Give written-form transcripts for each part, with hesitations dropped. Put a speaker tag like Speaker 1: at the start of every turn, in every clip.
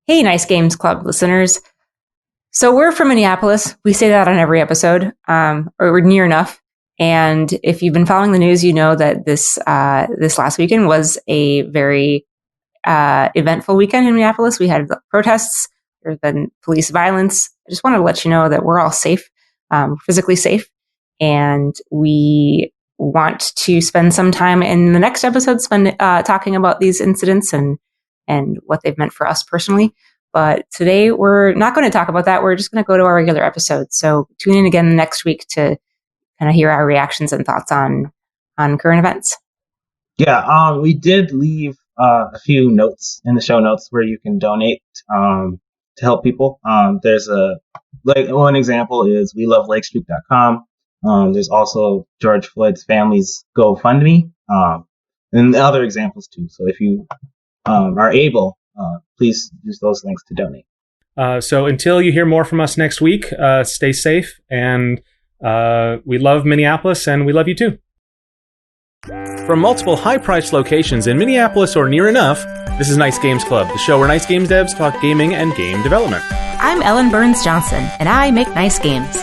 Speaker 1: Hey, Nice Games Club listeners. So we're from Minneapolis. We say that on every episode, or we're near enough. And if you've been following the news, you know that this last weekend was a very eventful weekend in Minneapolis. We had protests. There's been police violence. I just wanted to let you know that we're all safe, physically safe, and we want to spend some time in the next episode talking about these incidents and what they've meant for us personally. But today we're not going to talk about that. We're just going to go to our regular episode. So tune in again next week to kind of hear our reactions and thoughts on current events.
Speaker 2: Yeah, we did leave a few notes in the show notes where you can donate to help people. There's one example is welovelakestreet.com. There's also George Floyd's family's GoFundMe, and other examples too. So if you are able, please use those links to donate.
Speaker 3: So until you hear more from us next week, stay safe, and we love Minneapolis, and we love you too. From multiple high-priced locations in Minneapolis or near enough, this is Nice Games Club, the show where Nice Games devs talk gaming and game development.
Speaker 4: I'm Ellen Burns-Johnson, and I make nice games.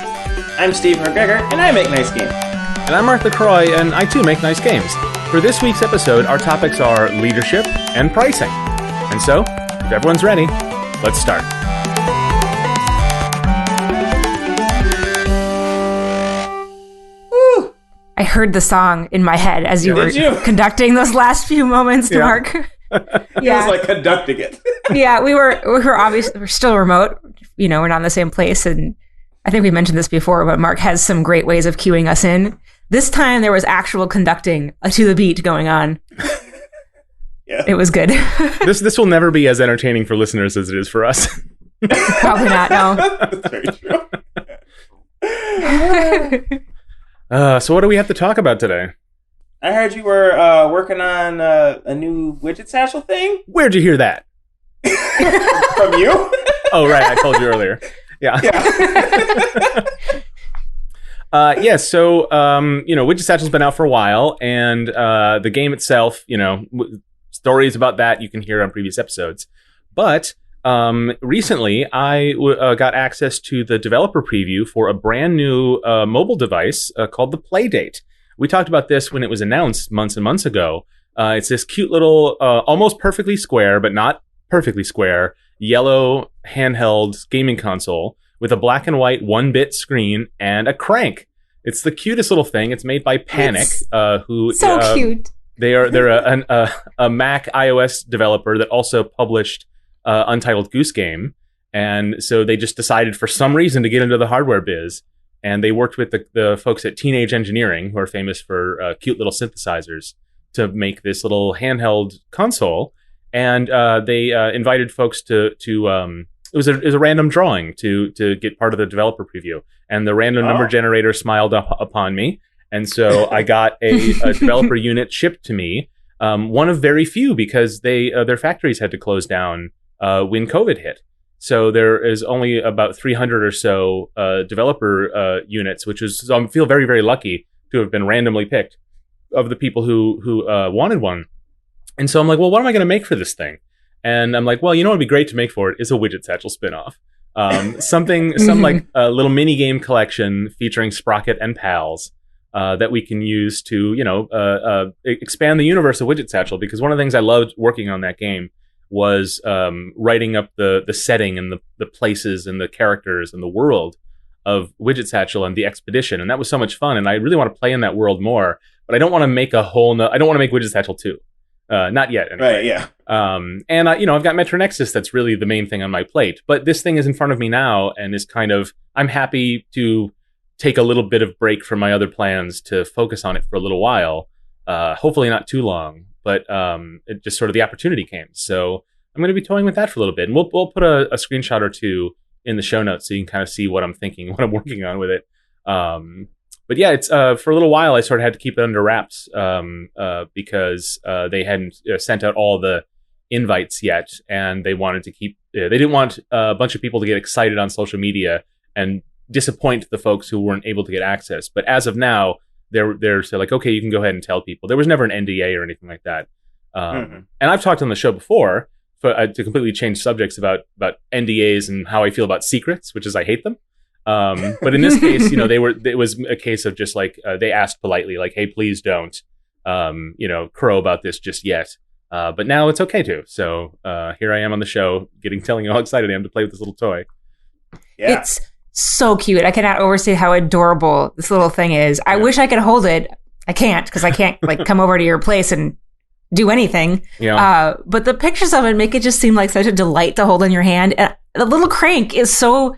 Speaker 5: I'm Steve McGregor, and I make nice games.
Speaker 3: And I'm Arthur Croy, and I too make nice games. For this week's episode, our topics are leadership and pricing. And so, if everyone's ready, let's start.
Speaker 1: Woo. I heard the song in my head as you were conducting those last few moments to Mark.
Speaker 5: It was like conducting it.
Speaker 1: Yeah, we're obviously, we're still remote. You know, we're not in the same place. And I think we mentioned this before, but Mark has some great ways of cueing us in. This time there was actual conducting to the beat going on.
Speaker 5: Yeah.
Speaker 1: It was good.
Speaker 3: This will never be as entertaining for listeners as it is for us.
Speaker 1: Probably not, no.
Speaker 5: That's very true.
Speaker 3: So what do we have to talk about today?
Speaker 5: I heard you were working on a new widget satchel thing.
Speaker 3: Where'd you hear that?
Speaker 5: From you?
Speaker 3: Oh, right. I told you earlier. Yeah. So, Widget Satchel's been out for a while, and the game itself, stories about that you can hear on previous episodes. But recently, I got access to the developer preview for a brand new mobile device called the Playdate. We talked about this when it was announced months and months ago. It's this cute little, almost perfectly square, but not perfectly square, yellow handheld gaming console with a black and white 1-bit screen and a crank. It's the cutest little thing. It's made by Panic, who
Speaker 1: so cute.
Speaker 3: They're a Mac iOS developer that also published Untitled Goose Game, and so they just decided for some reason to get into the hardware biz, and they worked with the folks at Teenage Engineering, who are famous for cute little synthesizers, to make this little handheld console, and they invited folks to it was a random drawing to get part of the developer preview, and the random number generator smiled upon me, and so I got a developer unit shipped to me, one of very few because their factories had to close down when COVID hit. So there is only about 300 or so developer units, so I feel very, very lucky to have been randomly picked of the people who wanted one. And so I'm like, well, what am I going to make for this thing? And I'm like, well, what would be great to make for it is a Widget Satchel spinoff. Some like a little mini game collection featuring Sprocket and pals that we can use to, expand the universe of Widget Satchel. Because one of the things I loved working on that game was writing up the setting and the places and the characters and the world of Widget Satchel and the expedition. And that was so much fun. And I really want to play in that world more. But I don't want to make I don't want to make Widget Satchel 2. Not yet. Anyway.
Speaker 5: Right, yeah.
Speaker 3: And I've got Metro Nexus. That's really the main thing on my plate. But this thing is in front of me now and is I'm happy to take a little bit of break from my other plans to focus on it for a little while. Hopefully not too long, but it just sort of the opportunity came. So I'm going to be toying with that for a little bit. And we'll put a screenshot or two in the show notes so you can kind of see what I'm thinking, what I'm working on with it. But yeah, it's for a little while I sort of had to keep it under wraps because they hadn't sent out all the invites yet, and they wanted to keep. They didn't want a bunch of people to get excited on social media and disappoint the folks who weren't able to get access. But as of now, they're like, okay, you can go ahead and tell people. There was never an NDA or anything like that. And I've talked on the show before. to completely change subjects about NDAs and how I feel about secrets, which is I hate them. But in this case, it was a case of just like they asked politely, like, "Hey, please don't, crow about this just yet." But now it's okay to. So here I am on the show, telling you how excited I am to play with this little toy.
Speaker 5: Yeah.
Speaker 1: It's so cute. I cannot overstate how adorable this little thing is. I wish I could hold it. I can't because I can't like come over to your place and do anything.
Speaker 3: Yeah.
Speaker 1: But the pictures of it make it just seem like such a delight to hold in your hand. And the little crank is so.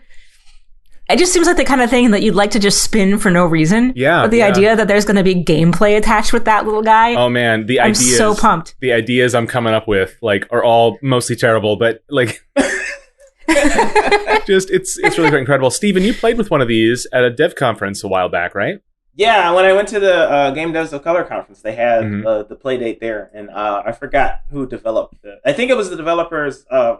Speaker 1: It just seems like the kind of thing that you'd like to just spin for no reason.
Speaker 3: Yeah.
Speaker 1: But the idea that there's going to be gameplay attached with that little guy.
Speaker 3: Oh man,
Speaker 1: I'm so pumped.
Speaker 3: The ideas I'm coming up with are all mostly terrible, but just it's really quite incredible. Steven, you played with one of these at a dev conference a while back, right?
Speaker 5: Yeah, when I went to the Game Devs of Color conference, they had the play date there, and I forgot who developed it. I think it was the developers of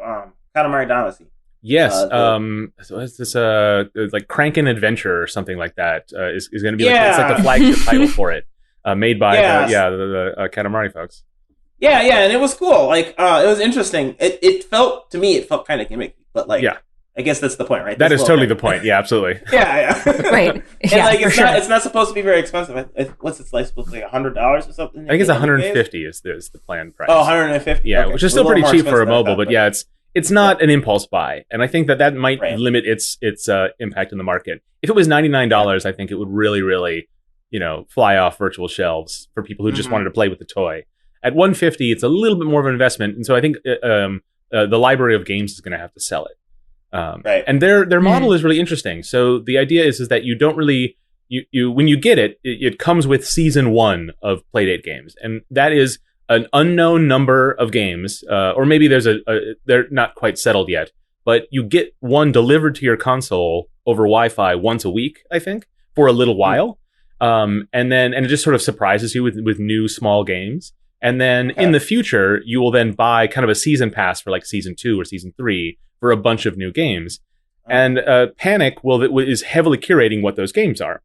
Speaker 5: Katamari Damacy.
Speaker 3: Yes. So is this like Crankin' Adventure or something like that? Is going to be it's like the flagship title for it, made by the Katamari folks.
Speaker 5: Yeah, and it was cool. It was interesting. It felt kind of gimmicky, but I guess that's the point, right?
Speaker 3: That is totally the point. Yeah, absolutely.
Speaker 5: Yeah.
Speaker 1: Right.
Speaker 5: And it's not supposed to be very expensive. What's its life supposed to be, $100 or something?
Speaker 3: I think it's $150 is the planned price.
Speaker 5: Oh, $150.
Speaker 3: Yeah,
Speaker 5: okay.
Speaker 3: Which is still pretty cheap for a mobile, but yeah, it's not an impulse buy, and I think that might limit its impact in the market. If it was $99, I think it would really, really, fly off virtual shelves for people who just wanted to play with the toy. At $150, it's a little bit more of an investment, and so I think the library of games is going to have to sell it.
Speaker 5: Right.
Speaker 3: And their model is really interesting. So the idea is that you don't really you when you get it comes with season 1 of Playdate games, and that is an unknown number of games, or maybe they're not quite settled yet, but you get one delivered to your console over Wi-Fi once a week, I think, for a little while. And it just sort of surprises you with new small games. And then in the future, you will then buy kind of a season pass for like season 2 or season 3 for a bunch of new games. And Panic is heavily curating what those games are.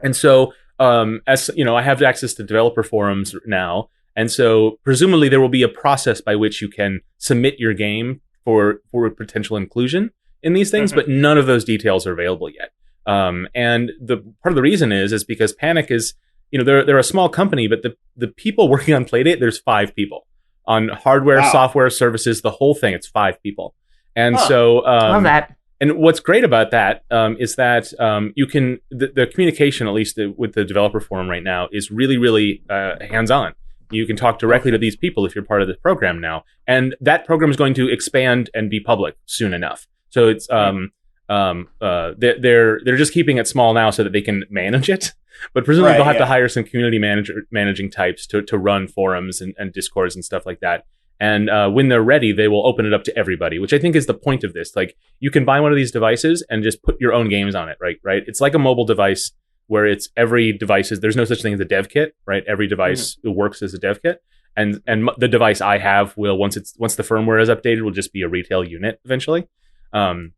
Speaker 3: And so, as you know, I have access to developer forums now. And so presumably there will be a process by which you can submit your game for potential inclusion in these things, but none of those details are available yet. And the part of the reason is because Panic is, they're a small company, but the people working on Playdate, there's 5 people on hardware, software, services, the whole thing. It's 5 people. And so,
Speaker 1: love that.
Speaker 3: And what's great about that is that you can, the communication, at least with the developer forum right now, is really, really hands-on. You can talk directly to these people if you're part of this program now. And that program is going to expand and be public soon enough. So it's they're just keeping it small now so that they can manage it. But presumably they'll have to hire some community managing types to run forums and discords and stuff like that. And when they're ready, they will open it up to everybody, which I think is the point of this. Like, you can buy one of these devices and just put your own games on it, right? It's like a mobile device where it's every device there's no such thing as a dev kit, right? Every device works as a dev kit. And the device I have will, once the firmware is updated, will just be a retail unit eventually. And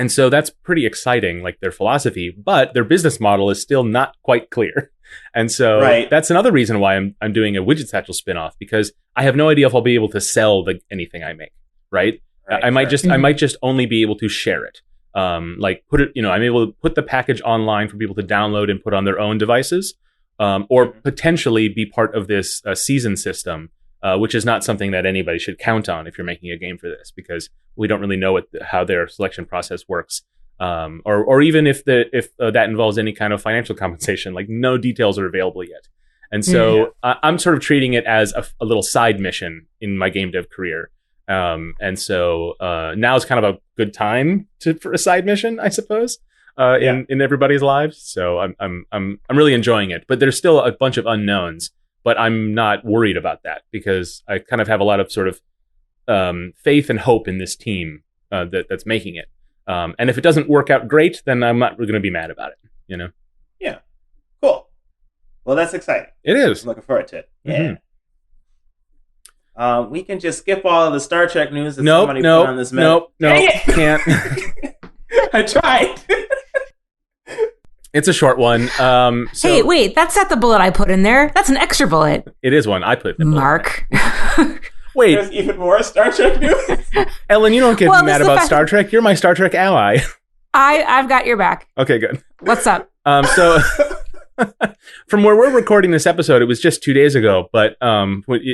Speaker 3: so that's pretty exciting, like their philosophy, but their business model is still not quite clear. And so that's another reason why I'm doing a Widget Satchel spinoff, because I have no idea if I'll be able to sell anything I make, right? I might just only be able to share it. Like put it, I'm able to put the package online for people to download and put on their own devices, or potentially be part of this season system, which is not something that anybody should count on if you're making a game for this, because we don't really know how their selection process works, or even if that involves any kind of financial compensation. Like, no details are available yet, and so I'm sort of treating it as a little side mission in my game dev career. And so now is kind of a good time for a side mission, I suppose, in everybody's lives. So I'm really enjoying it, but there's still a bunch of unknowns. But I'm not worried about that, because I kind of have a lot of sort of faith and hope in this team that's making it. And if it doesn't work out great, then I'm not going to be mad about it.
Speaker 5: Yeah. Cool. Well, that's exciting.
Speaker 3: It is.
Speaker 5: I'm looking forward to it. Yeah. We can just skip all of the Star Trek news that somebody put on this map.
Speaker 3: Nope, can't.
Speaker 5: I tried.
Speaker 3: It's a short one.
Speaker 1: Hey, wait, that's not the bullet I put in there. That's an extra bullet.
Speaker 3: It is one I put in the
Speaker 1: Mark.
Speaker 3: Wait,
Speaker 5: there's even more Star Trek news.
Speaker 3: Ellen, you don't get
Speaker 1: Well,
Speaker 3: mad
Speaker 1: this is the
Speaker 3: about
Speaker 1: fact-
Speaker 3: Star Trek. You're my Star Trek ally.
Speaker 1: I've got your back.
Speaker 3: Okay, good.
Speaker 1: What's up?
Speaker 3: So from where we're recording this episode, it was just 2 days ago, but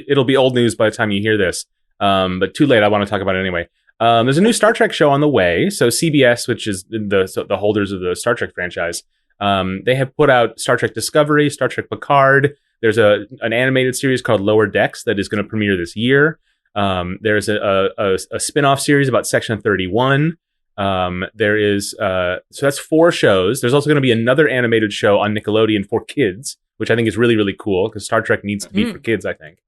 Speaker 3: it'll be old news by the time you hear this. But too late. I want to talk about it anyway. There's a new Star Trek show on the way. So CBS, which is the holders of the Star Trek franchise, they have put out Star Trek Discovery, Star Trek Picard. There's an animated series called Lower Decks that is going to premiere this year. There's a spin-off series about Section 31. There is so that's 4 shows. There's also going to be another animated show on Nickelodeon for kids, which I think is really, really cool because Star Trek needs to be for kids, I think.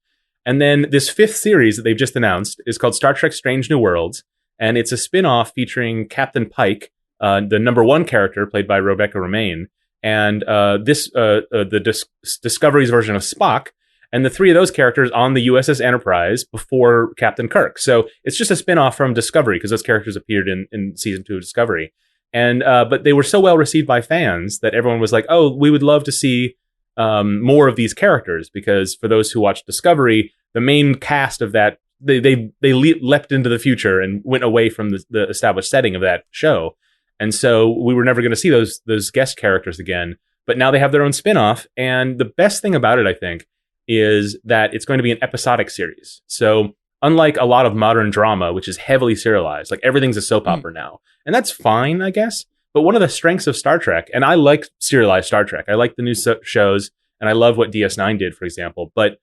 Speaker 3: And then this 5th series that they've just announced is called Star Trek Strange New Worlds, and it's a spin-off featuring Captain Pike, the number 1 character played by Rebecca Romaine, and Discovery's version of Spock, and the 3 of those characters on the USS Enterprise before Captain Kirk. So it's just a spin-off from Discovery because those characters appeared in season 2 of Discovery. And but they were so well received by fans that everyone was like, oh, we would love to see more of these characters, because for those who watched Discovery, the main cast of that, they leapt into the future and went away from the established setting of that show. And so we were never going to see those guest characters again. But now they have their own spin-off. And the best thing about it, I think, is that it's going to be an episodic series. So unlike a lot of modern drama, which is heavily serialized, like everything's a soap opera now. And that's fine, I guess. But one of the strengths of Star Trek, and I like serialized Star Trek, I like the new shows, and I love what DS9 did, for example. But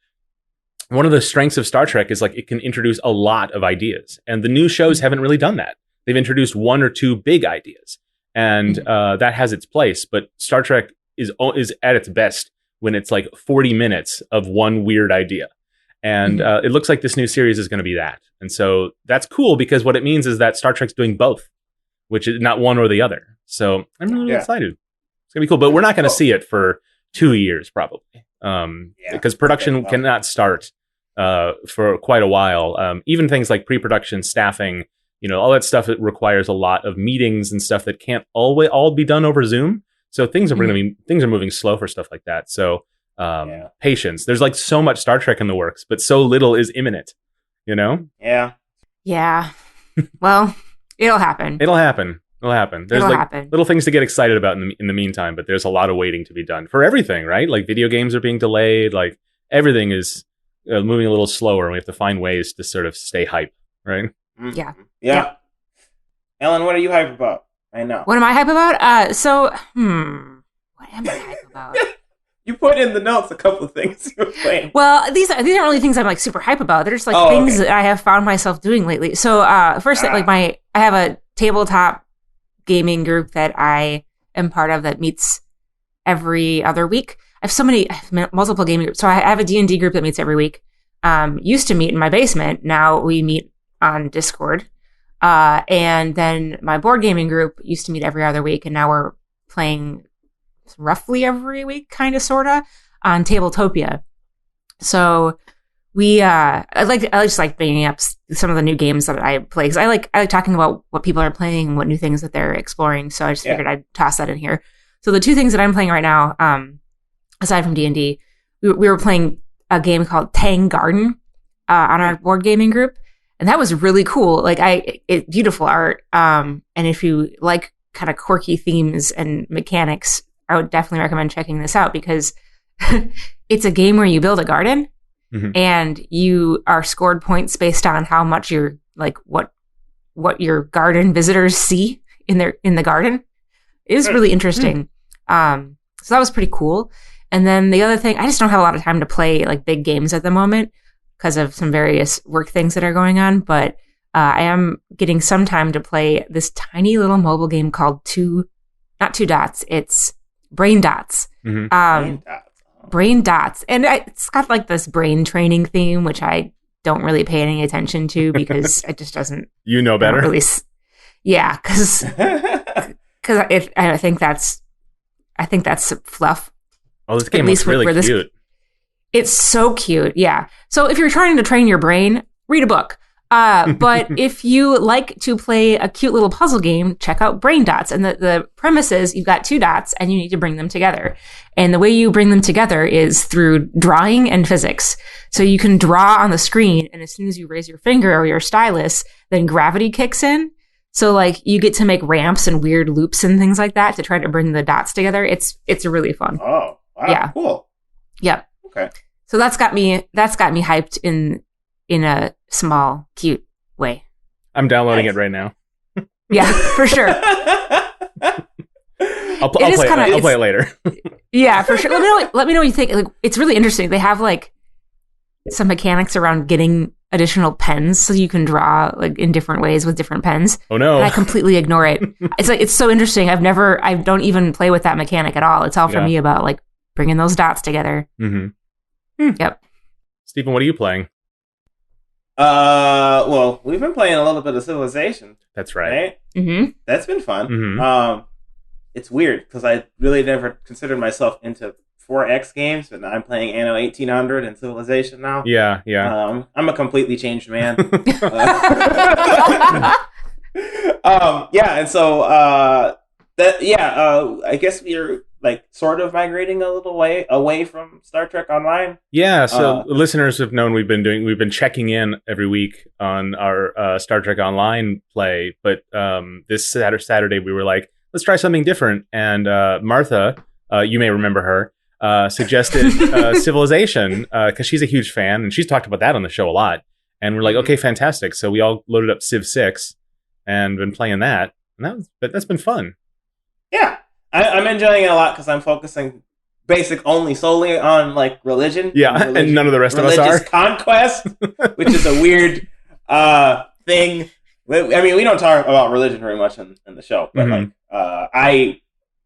Speaker 3: one of the strengths of Star Trek is like it can introduce a lot of ideas. And the new shows haven't really done that. They've introduced 1 or 2 big ideas. And that has its place. But Star Trek is at its best when it's like 40 minutes of one weird idea. And it looks like this new series is going to be that. And so that's cool, because what it means is that Star Trek's doing both, which is not one or the other. So I'm really excited. It's going to be cool. But we're not going to see it for 2 years, probably. Because production cannot start for quite a while. Even things like pre-production, staffing, all that stuff, it requires a lot of meetings and stuff that can't all be done over Zoom. So things are moving slow for stuff like that. So patience. There's like so much Star Trek in the works, but so little is imminent.
Speaker 5: Yeah.
Speaker 1: Well, it'll happen.
Speaker 3: It'll happen. There's little things to get excited about in the meantime, but there's a lot of waiting to be done for everything, right? Like video games are being delayed. Like everything is moving a little slower, and we have to find ways to sort of stay hype, right?
Speaker 5: Yeah. Ellen, what are you hype about? I know.
Speaker 1: What am I hype about? What am I hype about?
Speaker 5: You put in the notes a couple of things you were playing.
Speaker 1: Well, these aren't really things I'm like super hype about. They're just like things that I have found myself doing lately. So first, I have a tabletop gaming group that I am part of that meets every other week. I have multiple gaming groups. So I have a D&D group that meets every week. Used to meet in my basement. Now we meet on Discord. And then my board gaming group used to meet every other week, and now we're playing roughly every week, kind of, sort of, on Tabletopia. So I just like bringing up some of the new games that I play, because I like talking about what people are playing, what new things that they're exploring. So I just figured I'd toss that in here. So the 2 things that I'm playing right now, aside from D&D, we were playing a game called Tang Garden on our board gaming group. And that was really cool. Like beautiful art. And if you like kind of quirky themes and mechanics, I would definitely recommend checking this out, because it's a game where you build a garden and you are scored points based on how much you're like what your garden visitors see in the garden. It is really interesting. So that was pretty cool. And then the other thing, I just don't have a lot of time to play like big games at the moment, because of some various work things that are going on. But I am getting some time to play this tiny little mobile game called not Two Dots. It's Brain Dots. Brain Dots. And it's got like this brain training theme, which I don't really pay any attention to, because it just doesn't.
Speaker 3: You know better.
Speaker 1: Because I think that's fluff.
Speaker 3: Oh, this game looks really cute.
Speaker 1: It's so cute, yeah. So if you're trying to train your brain, read a book. But if you like to play a cute little puzzle game, check out Brain Dots. And the premise is you've got 2 dots and you need to bring them together. And the way you bring them together is through drawing and physics. So you can draw on the screen, and as soon as you raise your finger or your stylus, then gravity kicks in. So like you get to make ramps and weird loops and things like that to try to bring the dots together. It's really fun.
Speaker 5: Oh, wow.
Speaker 1: Yeah.
Speaker 5: Cool.
Speaker 1: Yep.
Speaker 5: Okay.
Speaker 1: So that's got me hyped in a small, cute way.
Speaker 3: I'm downloading it right now.
Speaker 1: Yeah, for sure.
Speaker 3: I'll play it later.
Speaker 1: Yeah, for sure. Let me know what you think. Like, it's really interesting. They have like some mechanics around getting additional pens so you can draw like in different ways with different pens.
Speaker 3: Oh no.
Speaker 1: And I completely ignore it. It's so interesting. I don't even play with that mechanic at all. It's all for me about like bringing those dots together.
Speaker 3: Mm-hmm.
Speaker 1: Yep.
Speaker 3: Stephen, what are you playing?
Speaker 5: Well, we've been playing a little bit of Civilization.
Speaker 3: That's right.
Speaker 1: Mm-hmm.
Speaker 5: That's been fun.
Speaker 3: Mm-hmm.
Speaker 5: It's weird because I really never considered myself into 4X games, but now I'm playing Anno 1800 and Civilization now.
Speaker 3: Yeah.
Speaker 5: I'm a completely changed man. And so I guess we're like sort of migrating a little way away from Star Trek Online.
Speaker 3: Yeah, so listeners have known we've been checking in every week on our Star Trek Online play, but this Saturday we were like, let's try something different, and Martha, you may remember her, suggested Civilization because she's a huge fan and she's talked about that on the show a lot, and we're like, okay, fantastic. So we all loaded up Civ 6 and been playing that, and that's been fun.
Speaker 5: Yeah. I'm enjoying it a lot because I'm focusing solely on like religion.
Speaker 3: Yeah, and none of the rest of us are.
Speaker 5: Religious conquest, which is a weird thing. I mean, we don't talk about religion very much in the show, but like I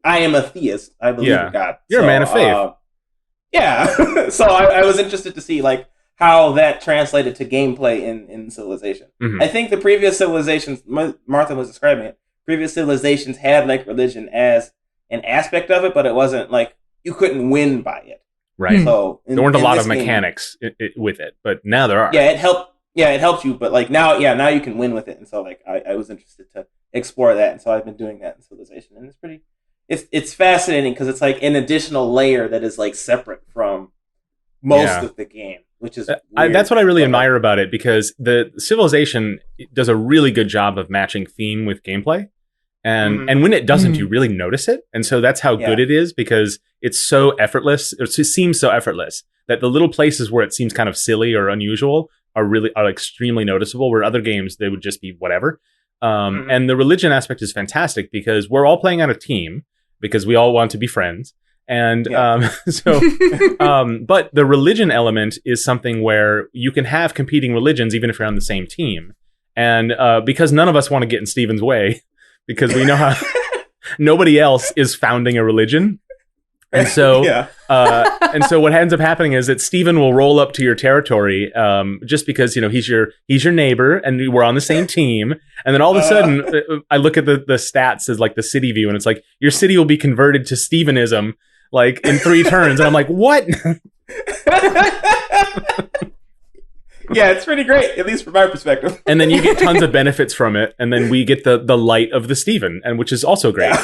Speaker 5: am a theist. I believe in God.
Speaker 3: You're a man of faith.
Speaker 5: Yeah. So I was interested to see like how that translated to gameplay in Civilization. Mm-hmm. I think the previous Civilizations, Martha was describing it, previous Civilizations had like religion as an aspect of it, but it wasn't like you couldn't win by it.
Speaker 3: Right.
Speaker 5: So
Speaker 3: there weren't a lot of mechanics with it, but now there are.
Speaker 5: Yeah, it helped. Yeah, it helps you, but like now you can win with it, and so like I was interested to explore that, and so I've been doing that in Civilization, and it's fascinating because it's like an additional layer that is like separate from most of the game, which is
Speaker 3: that's what I really admire about it, because the Civilization does a really good job of matching theme with gameplay. And when it doesn't, you really notice it. And so that's how good it is, because it's so effortless. It seems so effortless that the little places where it seems kind of silly or unusual are extremely noticeable, where other games, they would just be whatever. And the religion aspect is fantastic because we're all playing on a team because we all want to be friends. And but the religion element is something where you can have competing religions even if you're on the same team. And because none of us want to get in Steven's way, because we know how nobody else is founding a religion. And so, what ends up happening is that Steven will roll up to your territory, just because, he's your neighbor and we're on the same team. And then all of a sudden I look at the stats as like the city view, and it's like, your city will be converted to Stevenism, like in 3 turns. And I'm like, what?
Speaker 5: Yeah, it's pretty great, at least from my perspective.
Speaker 3: And then you get tons of benefits from it, and then we get the light of the Steven, and which is also great.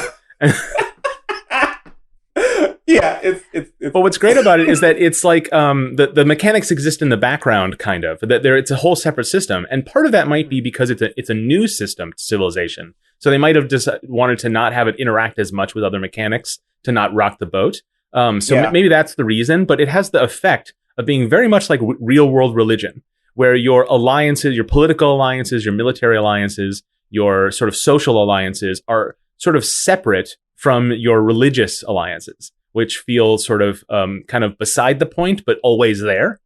Speaker 5: Yeah, it's
Speaker 3: But what's great about it is that it's like the mechanics exist in the background, kind of. That it's a whole separate system, and part of that might be because it's a new system to Civilization. So they might have just wanted to not have it interact as much with other mechanics to not rock the boat. Maybe that's the reason. But it has the effect of being very much like real world religion, where your alliances, your political alliances, your military alliances, your sort of social alliances are sort of separate from your religious alliances, which feel sort of kind of beside the point, but always there,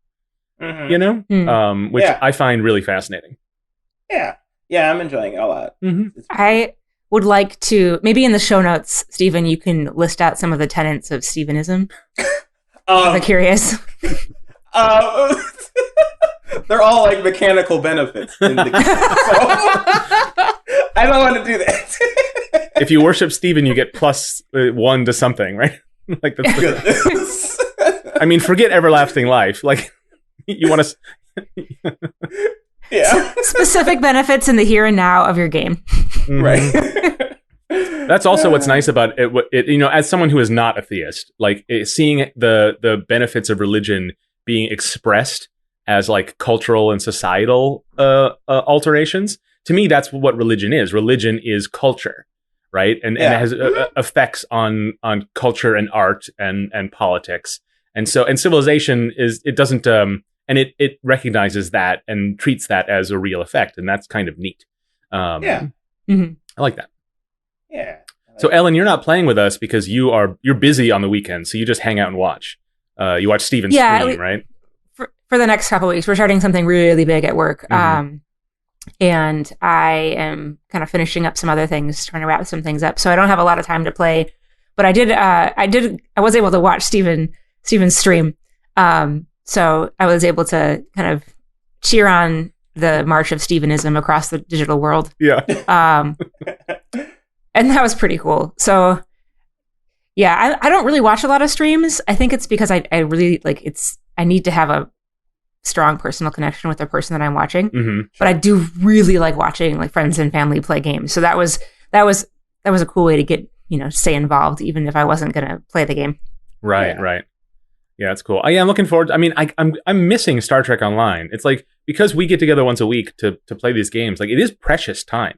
Speaker 3: which I find really fascinating.
Speaker 5: Yeah, I'm enjoying it a lot.
Speaker 3: Mm-hmm.
Speaker 1: I would like to, maybe in the show notes, Stephen, you can list out some of the tenets of Stevenism. I'm curious.
Speaker 5: They're all like mechanical benefits in the game, so I don't want to do that.
Speaker 3: If you worship Steven, you get +1 to something, right? Like that's I mean, forget everlasting life. Like, you want to.
Speaker 5: Yeah.
Speaker 1: Specific benefits in the here and now of your game.
Speaker 5: Right.
Speaker 3: That's also what's nice about it. You know, as someone who is not a theist, like seeing the benefits of religion being expressed as like cultural and societal alterations. To me, that's what religion is. Religion is culture, right? And it has effects on culture and art and politics. And civilization it doesn't and it recognizes that and treats that as a real effect, and that's kind of neat. I like that.
Speaker 5: Yeah.
Speaker 3: So Ellen, you're not playing with us because you're busy on the weekend, so you just hang out and watch. You watch Steven stream, right?
Speaker 1: For the next couple of weeks, we're starting something really big at work, and I am kind of finishing up some other things, trying to wrap some things up. So I don't have a lot of time to play, but I was able to watch Steven's stream. So I was able to kind of cheer on the march of Stevenism across the digital world.
Speaker 3: Yeah.
Speaker 1: And that was pretty cool. So yeah, I don't really watch a lot of streams. I think it's because I really I need to have a strong personal connection with the person that I'm watching. Mm-hmm. But I do really like watching like friends and family play games. So that was a cool way to get, stay involved, even if I wasn't going to play the game.
Speaker 3: Right. Yeah, it's cool. I'm looking forward. I'm missing Star Trek Online. It's like, because we get together once a week to play these games, like it is precious time.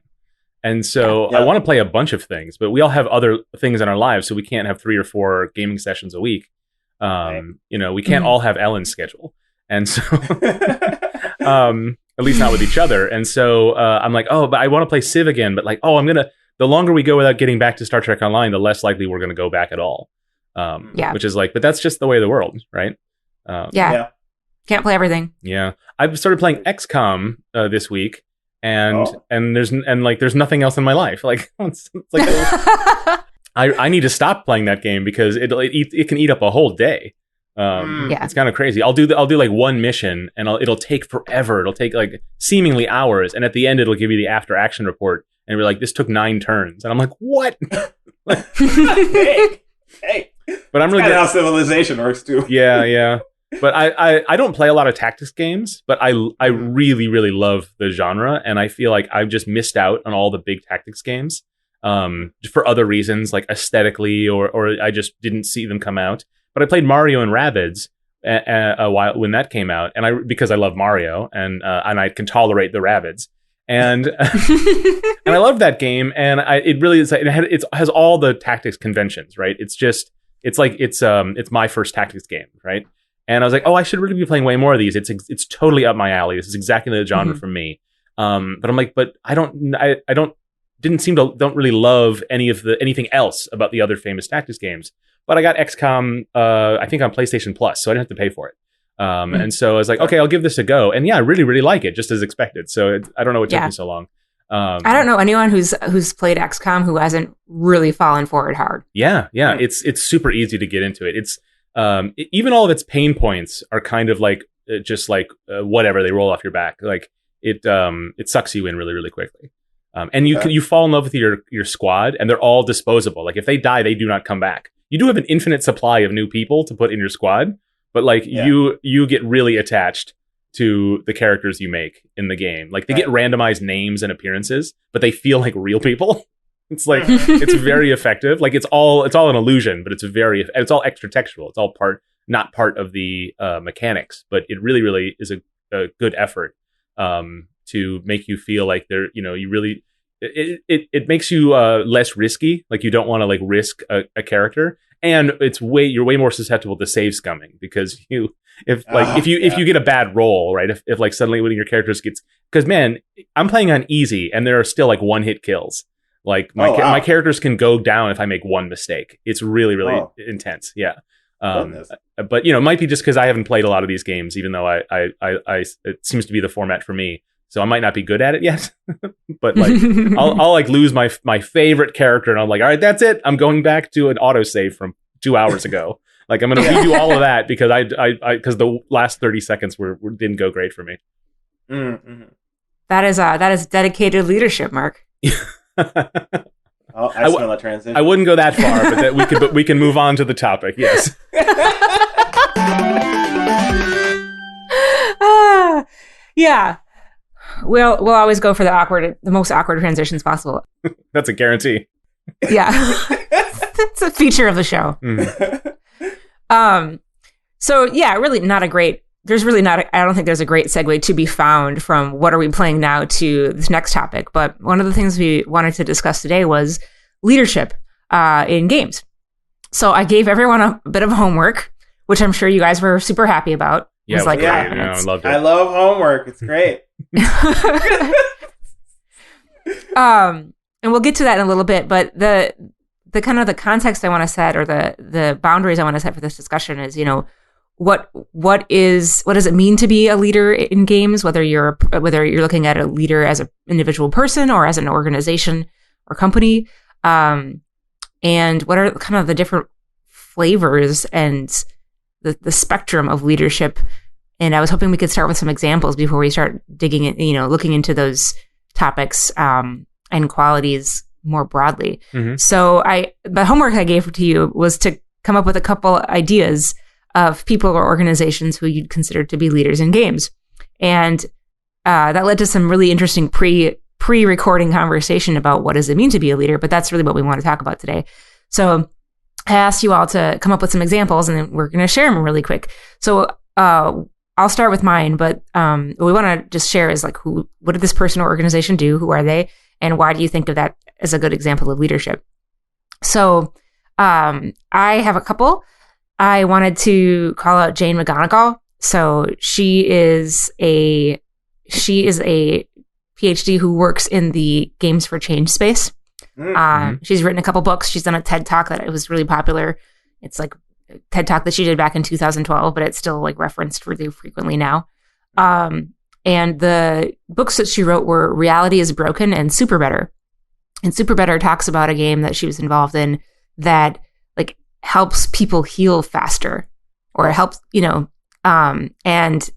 Speaker 3: And so I want to play a bunch of things, but we all have other things in our lives, so we can't have 3 or 4 gaming sessions a week. We can't all have Ellen's schedule. And so, at least not with each other. And so I'm like, but I want to play Civ again. But like, the longer we go without getting back to Star Trek Online, the less likely we're going to go back at all. Which is like, but that's just the way of the world, right?
Speaker 1: Can't play everything.
Speaker 3: Yeah. I've started playing XCOM this week. And there's nothing else in my life. Like, it's like I need to stop playing that game because it can eat up a whole day. It's kind of crazy. I'll do like one mission and it'll take forever. It'll take like seemingly hours, and at the end it'll give you the after action report, and we're like, this took 9 turns, and I'm like, what?
Speaker 5: hey.
Speaker 3: But I'm really
Speaker 5: good. How Civilization works too.
Speaker 3: Yeah. But I don't play a lot of tactics games, but I really, really love the genre, and I feel like I've just missed out on all the big tactics games for other reasons, like aesthetically, or I just didn't see them come out. But I played Mario and Rabbids a while when that came out, and because I love Mario and I can tolerate the Rabbids, and and I love that game, and it really is. It has all the tactics conventions, right? It's my first tactics game, right? And I was like, I should really be playing way more of these. It's totally up my alley. This is exactly the genre for me. But I'm like, but I don't really love anything else about the other famous tactics games. But I got XCOM, I think on PlayStation Plus, so I didn't have to pay for it. And so I was like, okay, I'll give this a go. And yeah, I really, really like it, just as expected. So I don't know what took me so long.
Speaker 1: I don't know anyone who's played XCOM who hasn't really fallen for it hard. Yeah.
Speaker 3: It's super easy to get into it. It's even all of its pain points are kind of like just like whatever, they roll off your back. Like it sucks you in really, really quickly. And you fall in love with your squad, and they're all disposable. Like if they die, they do not come back. You do have an infinite supply of new people to put in your squad, but like you get really attached to the characters you make in the game. Like they get randomized names and appearances, but they feel like real people. It's like it's very effective. Like it's all an illusion, but it's all extra textual. It's all not part of the mechanics, but it really, really is a good effort to make you feel like you really. It makes you less risky. Like you don't want to like risk a character, and you're way more susceptible to save scumming because if you get a bad roll, right? If like suddenly one of your characters because man, I'm playing on easy and there are still like 1-hit kills. Like my characters can go down if I make one mistake. It's really, really intense. Yeah. But it might be just because I haven't played a lot of these games, even though it seems to be the format for me. So I might not be good at it yet, but like I'll like lose my favorite character, and I'm like, all right, that's it. I'm going back to an autosave from 2 hours ago. Like I'm going to redo all of that because because the last 30 seconds didn't go great for me.
Speaker 5: Mm-hmm.
Speaker 1: That is dedicated leadership, Mark.
Speaker 5: I smell a transition.
Speaker 3: I wouldn't go that far, but we can move on to the topic. Yes.
Speaker 1: Yeah. we'll always go for the most awkward transitions possible.
Speaker 3: That's a guarantee.
Speaker 1: Yeah. It's a feature of the show. So yeah, really not a great, I don't think there's a great segue to be found from what are we playing now to this next topic. But one of the things we wanted to discuss today was leadership in games. So I gave everyone a bit of homework, which I'm sure you guys were super happy about.
Speaker 3: Yeah,
Speaker 1: it was like
Speaker 3: great.
Speaker 1: 5 minutes.
Speaker 3: I loved it.
Speaker 5: I love homework. It's great.
Speaker 1: And we'll get to that in a little bit, but the kind of the context I want to set, or the boundaries I want to set for this discussion is, what does it mean to be a leader in games, whether you're looking at a leader as an individual person or as an organization or company, and what are kind of the different flavors and the spectrum of leadership. And I was hoping we could start with some examples before we start digging in, looking into those topics and qualities more broadly. Mm-hmm. So the homework I gave to you was to come up with a couple ideas of people or organizations who you'd consider to be leaders in games. And that led to some really interesting pre-recording conversation about what does it mean to be a leader, but that's really what we want to talk about today. So I asked you all to come up with some examples, and then we're going to share them really quick. So I'll start with mine, but what we want to just share is what did this person or organization do? Who are they? And why do you think of that as a good example of leadership? So I have a couple. I wanted to call out Jane McGonigal. So she is a PhD who works in the Games for Change space. Mm-hmm. She's written a couple books. She's done a TED Talk that was really popular. It's like a TED Talk that she did back in 2012, but it's still referenced really frequently now. And the books that she wrote were Reality is Broken and Super Better. And Super Better talks about a game that she was involved in that helps people heal faster, or helps, and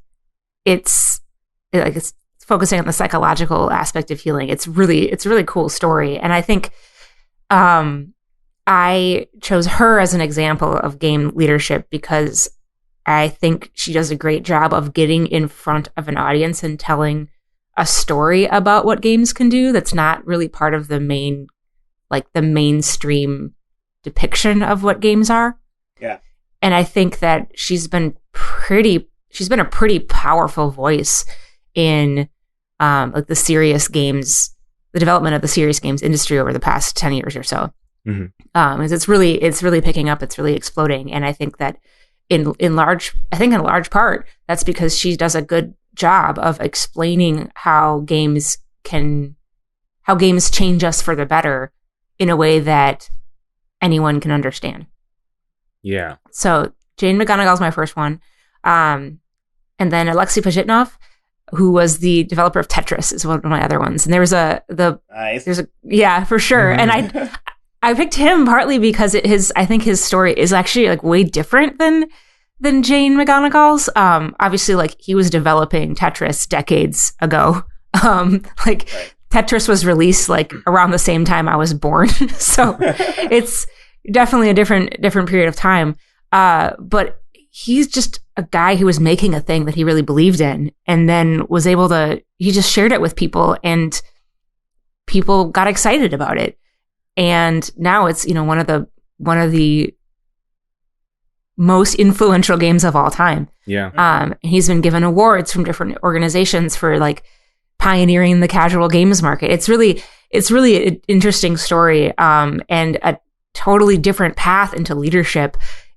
Speaker 1: it's focusing on the psychological aspect of healing. It's a really cool story. And I think I chose her as an example of game leadership because I think she does a great job of getting in front of an audience and telling a story about what games can do that's not really part of the mainstream depiction of what games are.
Speaker 5: Yeah.
Speaker 1: And I think that she's been a pretty powerful voice in the serious games, the development of the serious games industry over the past 10 years or so. Mm-hmm. It's really picking up, it's really exploding. And I think that in large part, that's because she does a good job of explaining how games change us for the better in a way that anyone can understand.
Speaker 3: Yeah.
Speaker 1: So Jane McGonigal is my first one. And then Alexei Pajitnov, who was the developer of Tetris, is one of my other ones. And
Speaker 5: nice.
Speaker 1: Yeah, for sure. And I picked him partly because I think his story is actually way different than Jane McGonigal's. Obviously, he was developing Tetris decades ago. Right. Tetris was released around the same time I was born. So it's definitely a different period of time. But he's just a guy who was making a thing that he really believed in, and then he just shared it with people, and people got excited about it. And now it's, one of the most influential games of all time.
Speaker 3: Yeah.
Speaker 1: He's been given awards from different organizations for pioneering the casual games market. It's really an interesting story, and a totally different path into leadership.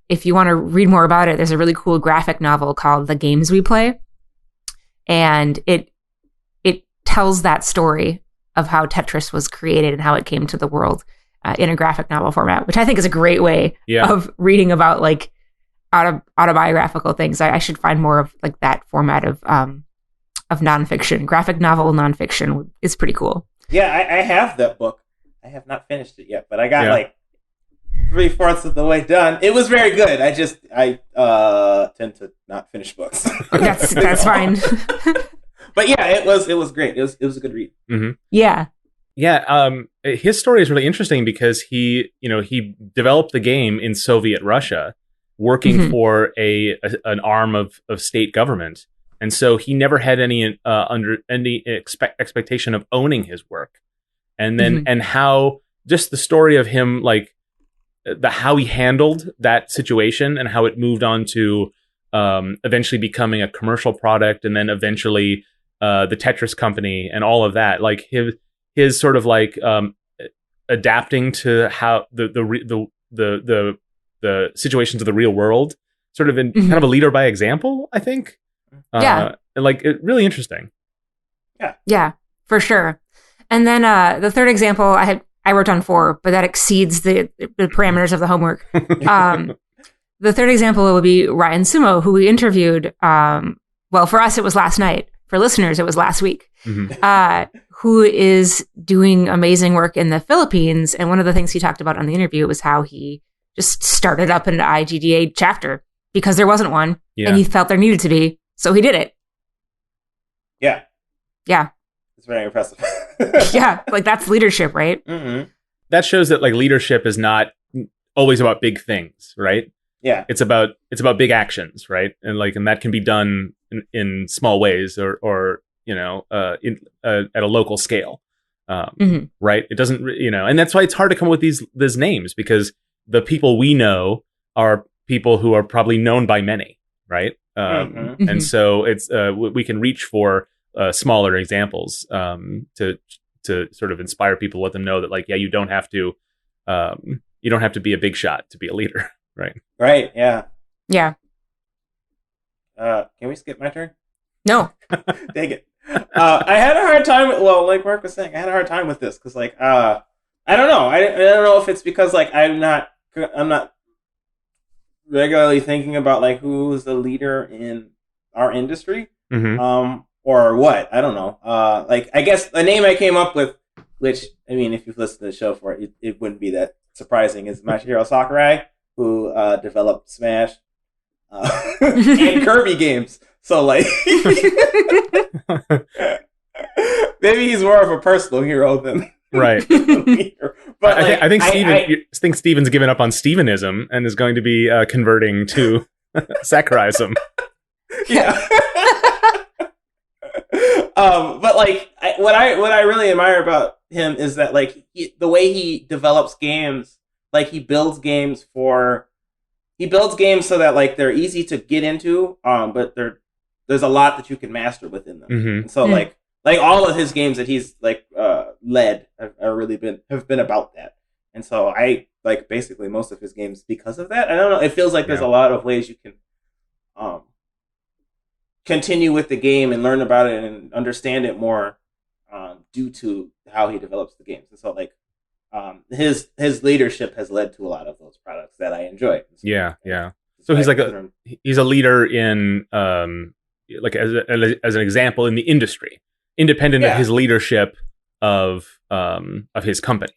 Speaker 1: If you want to read more about it, there's a really cool graphic novel called The Games We Play. And it tells that story of how Tetris was created and how it came to the world in a graphic novel format, which I think is a great way of reading about autobiographical things. I should find more of that format of nonfiction. Graphic novel nonfiction is pretty cool.
Speaker 5: Yeah, I have that book. I have not finished it yet, but I got 3/4 of the way done. It was very good. I tend to not finish books.
Speaker 1: That's fine.
Speaker 5: But yeah, it was great. It was a good read.
Speaker 3: Mm-hmm.
Speaker 1: Yeah.
Speaker 3: Yeah. His story is really interesting because he developed the game in Soviet Russia, working for an arm of state government. and so he never had any expectation of owning his work. And then and how just the story of him, like how he handled that situation and how it moved on to eventually becoming a commercial product, and then eventually the Tetris company and all of that, like his sort of like adapting to how the situations of the real world, sort of in kind of a leader by example, I think. Like really interesting.
Speaker 1: Yeah, for sure. And then the third example I wrote on 4, but that exceeds the parameters of the homework. The third example would be Ryan Sumo, who we interviewed. Well, for us, it was last night. For listeners, it was last week. Who is doing amazing work in the Philippines. And one of the things he talked about on the interview was how he just started up an IGDA chapter because there wasn't one, and he felt there needed to be. So he did it.
Speaker 5: Yeah.
Speaker 1: Yeah.
Speaker 5: It's very impressive.
Speaker 1: Yeah. Like that's leadership, right?
Speaker 5: Mm-hmm.
Speaker 3: That shows that like leadership is not always about big things, right?
Speaker 5: Yeah.
Speaker 3: It's about big actions, right? And that can be done in small ways or you know, at a local scale. Right. It doesn't, you know, and that's why it's hard to come up with these names, because the people we know are people who are probably known by many. Right. And so it's we can reach for smaller examples to sort of inspire people, let them know that like, yeah, you don't have to be a big shot to be a leader.
Speaker 5: Right. Yeah.
Speaker 1: Yeah.
Speaker 5: Can we skip my turn?
Speaker 1: No.
Speaker 5: Dang it. I had a hard time. Well, like Mark was saying, I had a hard time with this because, like, I don't know. I don't know if it's because like I'm not regularly thinking about like who's the leader in our industry, or what. I don't know. Like I guess the name I came up with, which I mean, if you've listened to the show for it, it wouldn't be that surprising, is Masahiro Sakurai, who developed Smash and Kirby games. So like, maybe he's more of a personal hero than
Speaker 3: right.
Speaker 5: leader. But
Speaker 3: I think Steven's given up on Stevenism and is going to be converting to Sakuraiism.
Speaker 5: Yeah. But like, what I really admire about him is that like the way he develops games, like he builds games so that like they're easy to get into, but there's a lot that you can master within them. And so like all of his games that he's like led have been about that. And so I like basically most of his games because of that. I don't know. It feels like there's a lot of ways you can continue with the game and learn about it and understand it more due to how he develops the games. And so like his leadership has led to a lot of those products that I enjoy.
Speaker 3: Yeah. So he's like he's a leader in like as an example in the industry, independent of his leadership of his company,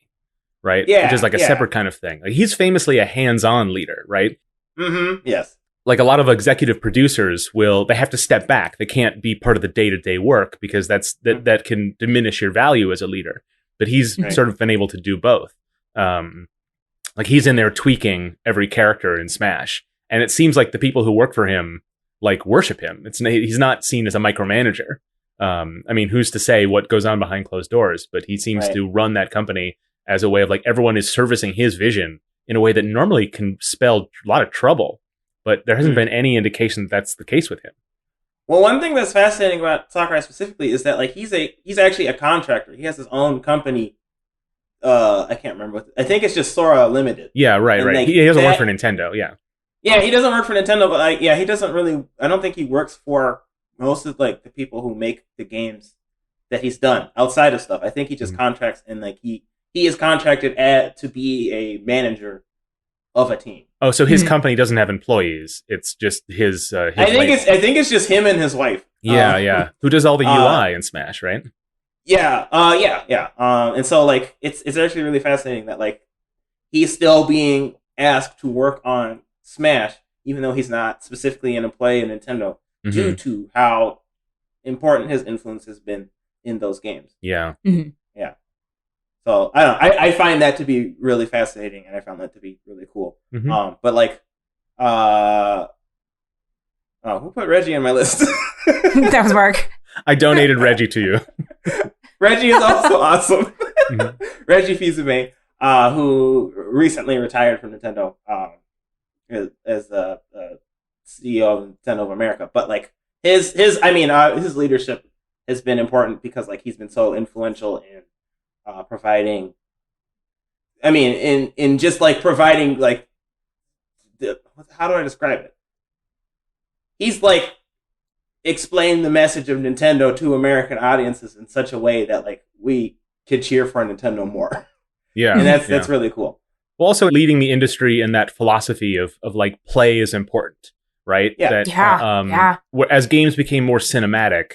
Speaker 3: right?
Speaker 5: Yeah,
Speaker 3: which is like a separate kind of thing. Like he's famously a hands-on leader, right?
Speaker 5: Yes.
Speaker 3: Like a lot of executive producers they have to step back. They can't be part of the day-to-day work because that can diminish your value as a leader. But he's sort of been able to do both. Like he's in there tweaking every character in Smash, and it seems like the people who work for him like worship him. He's not seen as a micromanager. I mean, who's to say what goes on behind closed doors? But he seems to run that company as a way of like everyone is servicing his vision in a way that normally can spell a lot of trouble. But there hasn't been any indication that that's the case with him.
Speaker 5: Well, one thing that's fascinating about Sakurai specifically is that like he's actually a contractor. He has his own company. I can't remember. I think it's just Sora Limited.
Speaker 3: Yeah, right.
Speaker 5: Like,
Speaker 3: he doesn't work for Nintendo. Yeah.
Speaker 5: Yeah, he doesn't work for Nintendo, but like, he doesn't really. I don't think he works for most of like the people who make the games that he's done outside of stuff. I think he just contracts, and like he is contracted to be a manager of a team.
Speaker 3: Oh, so his company doesn't have employees. It's just his
Speaker 5: I think it's just him and his wife.
Speaker 3: Yeah. Who does all the UI in Smash, right?
Speaker 5: Yeah. And so like it's actually really fascinating that like he's still being asked to work on Smash, even though he's not specifically an employee of Nintendo, due to how important his influence has been in those games.
Speaker 3: Yeah.
Speaker 5: Yeah. So I don't know. I find that to be really fascinating, and I found that to be really cool. But like, Oh, who put Reggie on my list?
Speaker 1: That was Mark.
Speaker 3: I donated Reggie to you.
Speaker 5: Reggie is also awesome.
Speaker 3: Mhm.
Speaker 5: Reggie Fils-Aimé, who recently retired from Nintendo as the CEO of Nintendo of America. But like his leadership has been important because like he's been so influential in providing. I mean, in just like providing like how do I describe it? He's like explained the message of Nintendo to American audiences in such a way that like we could cheer for Nintendo more.
Speaker 3: Yeah.
Speaker 5: And that's really cool.
Speaker 3: Well, also leading the industry in that philosophy of like play is important, right?
Speaker 5: Yeah.
Speaker 1: Yeah.
Speaker 3: As games became more cinematic,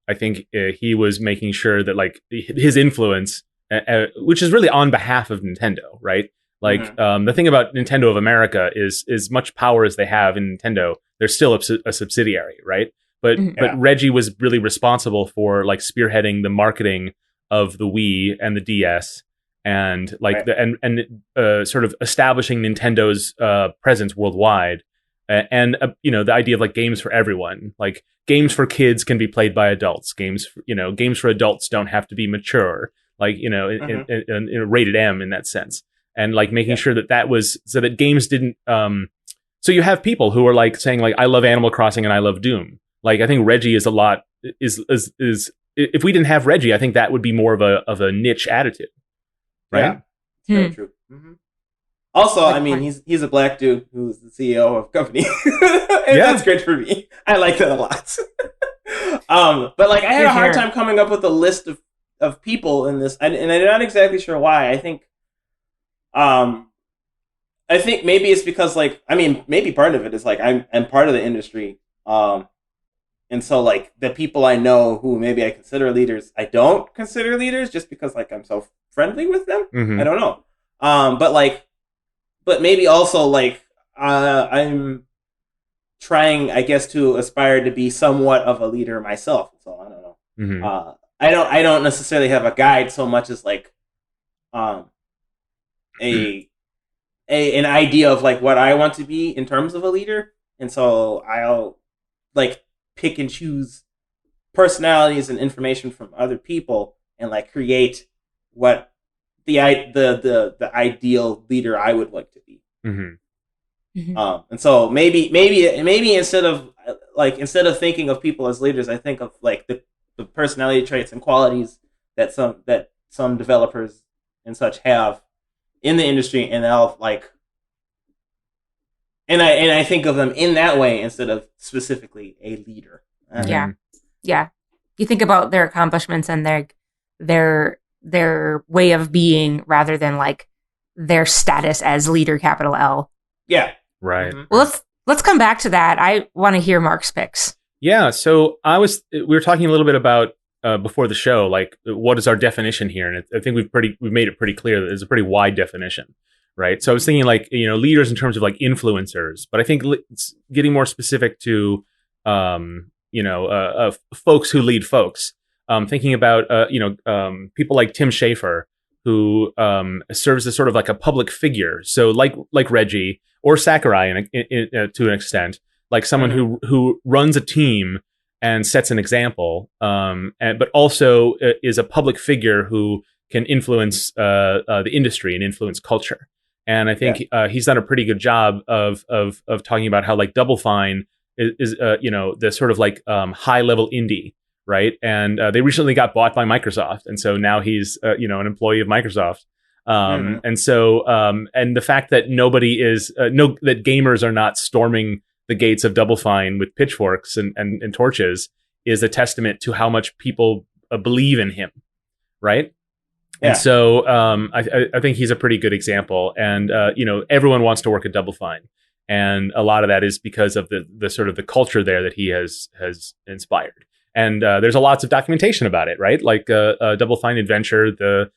Speaker 3: I think he was making sure that like his influence, which is really on behalf of Nintendo, right? Like the thing about Nintendo of America is much power as they have in Nintendo, they're still a subsidiary, right? But Reggie was really responsible for like spearheading the marketing of the Wii and the DS, and like sort of establishing Nintendo's presence worldwide, and the idea of like games for everyone, like games for kids can be played by adults, games for adults don't have to be mature, like in rated M in that sense, and like making sure that was so that games didn't. So you have people who are like saying like I love Animal Crossing and I love Doom. Like I think Reggie is if we didn't have Reggie, I think that would be more of a niche attitude, right?
Speaker 5: Yeah, very true. Mm-hmm. Also, I mean, he's a black dude who's the CEO of a company, and that's great for me. I like that a lot. But like, I had a hard time coming up with a list of people in this, and I'm not exactly sure why. I think maybe it's because like, I mean, maybe part of it is like I'm part of the industry. And so, like, the people I know who maybe I consider leaders, I don't consider leaders just because, like, I'm so friendly with them. Mm-hmm. I don't know. But maybe also, like, I'm trying, I guess, to aspire to be somewhat of a leader myself. So, I don't know. Mm-hmm. I don't necessarily have a guide so much as, like, an idea of, like, what I want to be in terms of a leader. And so I'll, like, pick and choose personalities and information from other people and like create what the ideal leader I would like to be. Mm-hmm. Mm-hmm. And so maybe instead of thinking of people as leaders, I think of like the personality traits and qualities that some developers and such have in the industry, and I'll like. And I think of them in that way instead of specifically a leader.
Speaker 1: Yeah. You think about their accomplishments and their way of being rather than like their status as leader, capital L.
Speaker 5: Yeah.
Speaker 3: Right.
Speaker 5: Mm-hmm.
Speaker 1: Well, let's come back to that. I want to hear Mark's picks.
Speaker 3: Yeah. So we were talking a little bit about before the show, like what is our definition here, and I think we've made it pretty clear that there's a pretty wide definition. Right. So I was thinking like, leaders in terms of like influencers, but I think it's getting more specific to, folks who lead folks. Thinking about, people like Tim Schafer, who serves as sort of like a public figure. So like Reggie or Sakurai to an extent, like someone who runs a team and sets an example, but also is a public figure who can influence the industry and influence culture. And I think he's done a pretty good job of talking about how like Double Fine is the sort of like high level indie, right? And they recently got bought by Microsoft, and so now he's an employee of Microsoft. And so and the fact that nobody is that gamers are not storming the gates of Double Fine with pitchforks and torches is a testament to how much people believe in him, right? Yeah. And so I think he's a pretty good example. And, everyone wants to work at Double Fine. And a lot of that is because of the sort of the culture there that he has inspired. And there's lots of documentation about it, right? Like Double Fine Adventure, the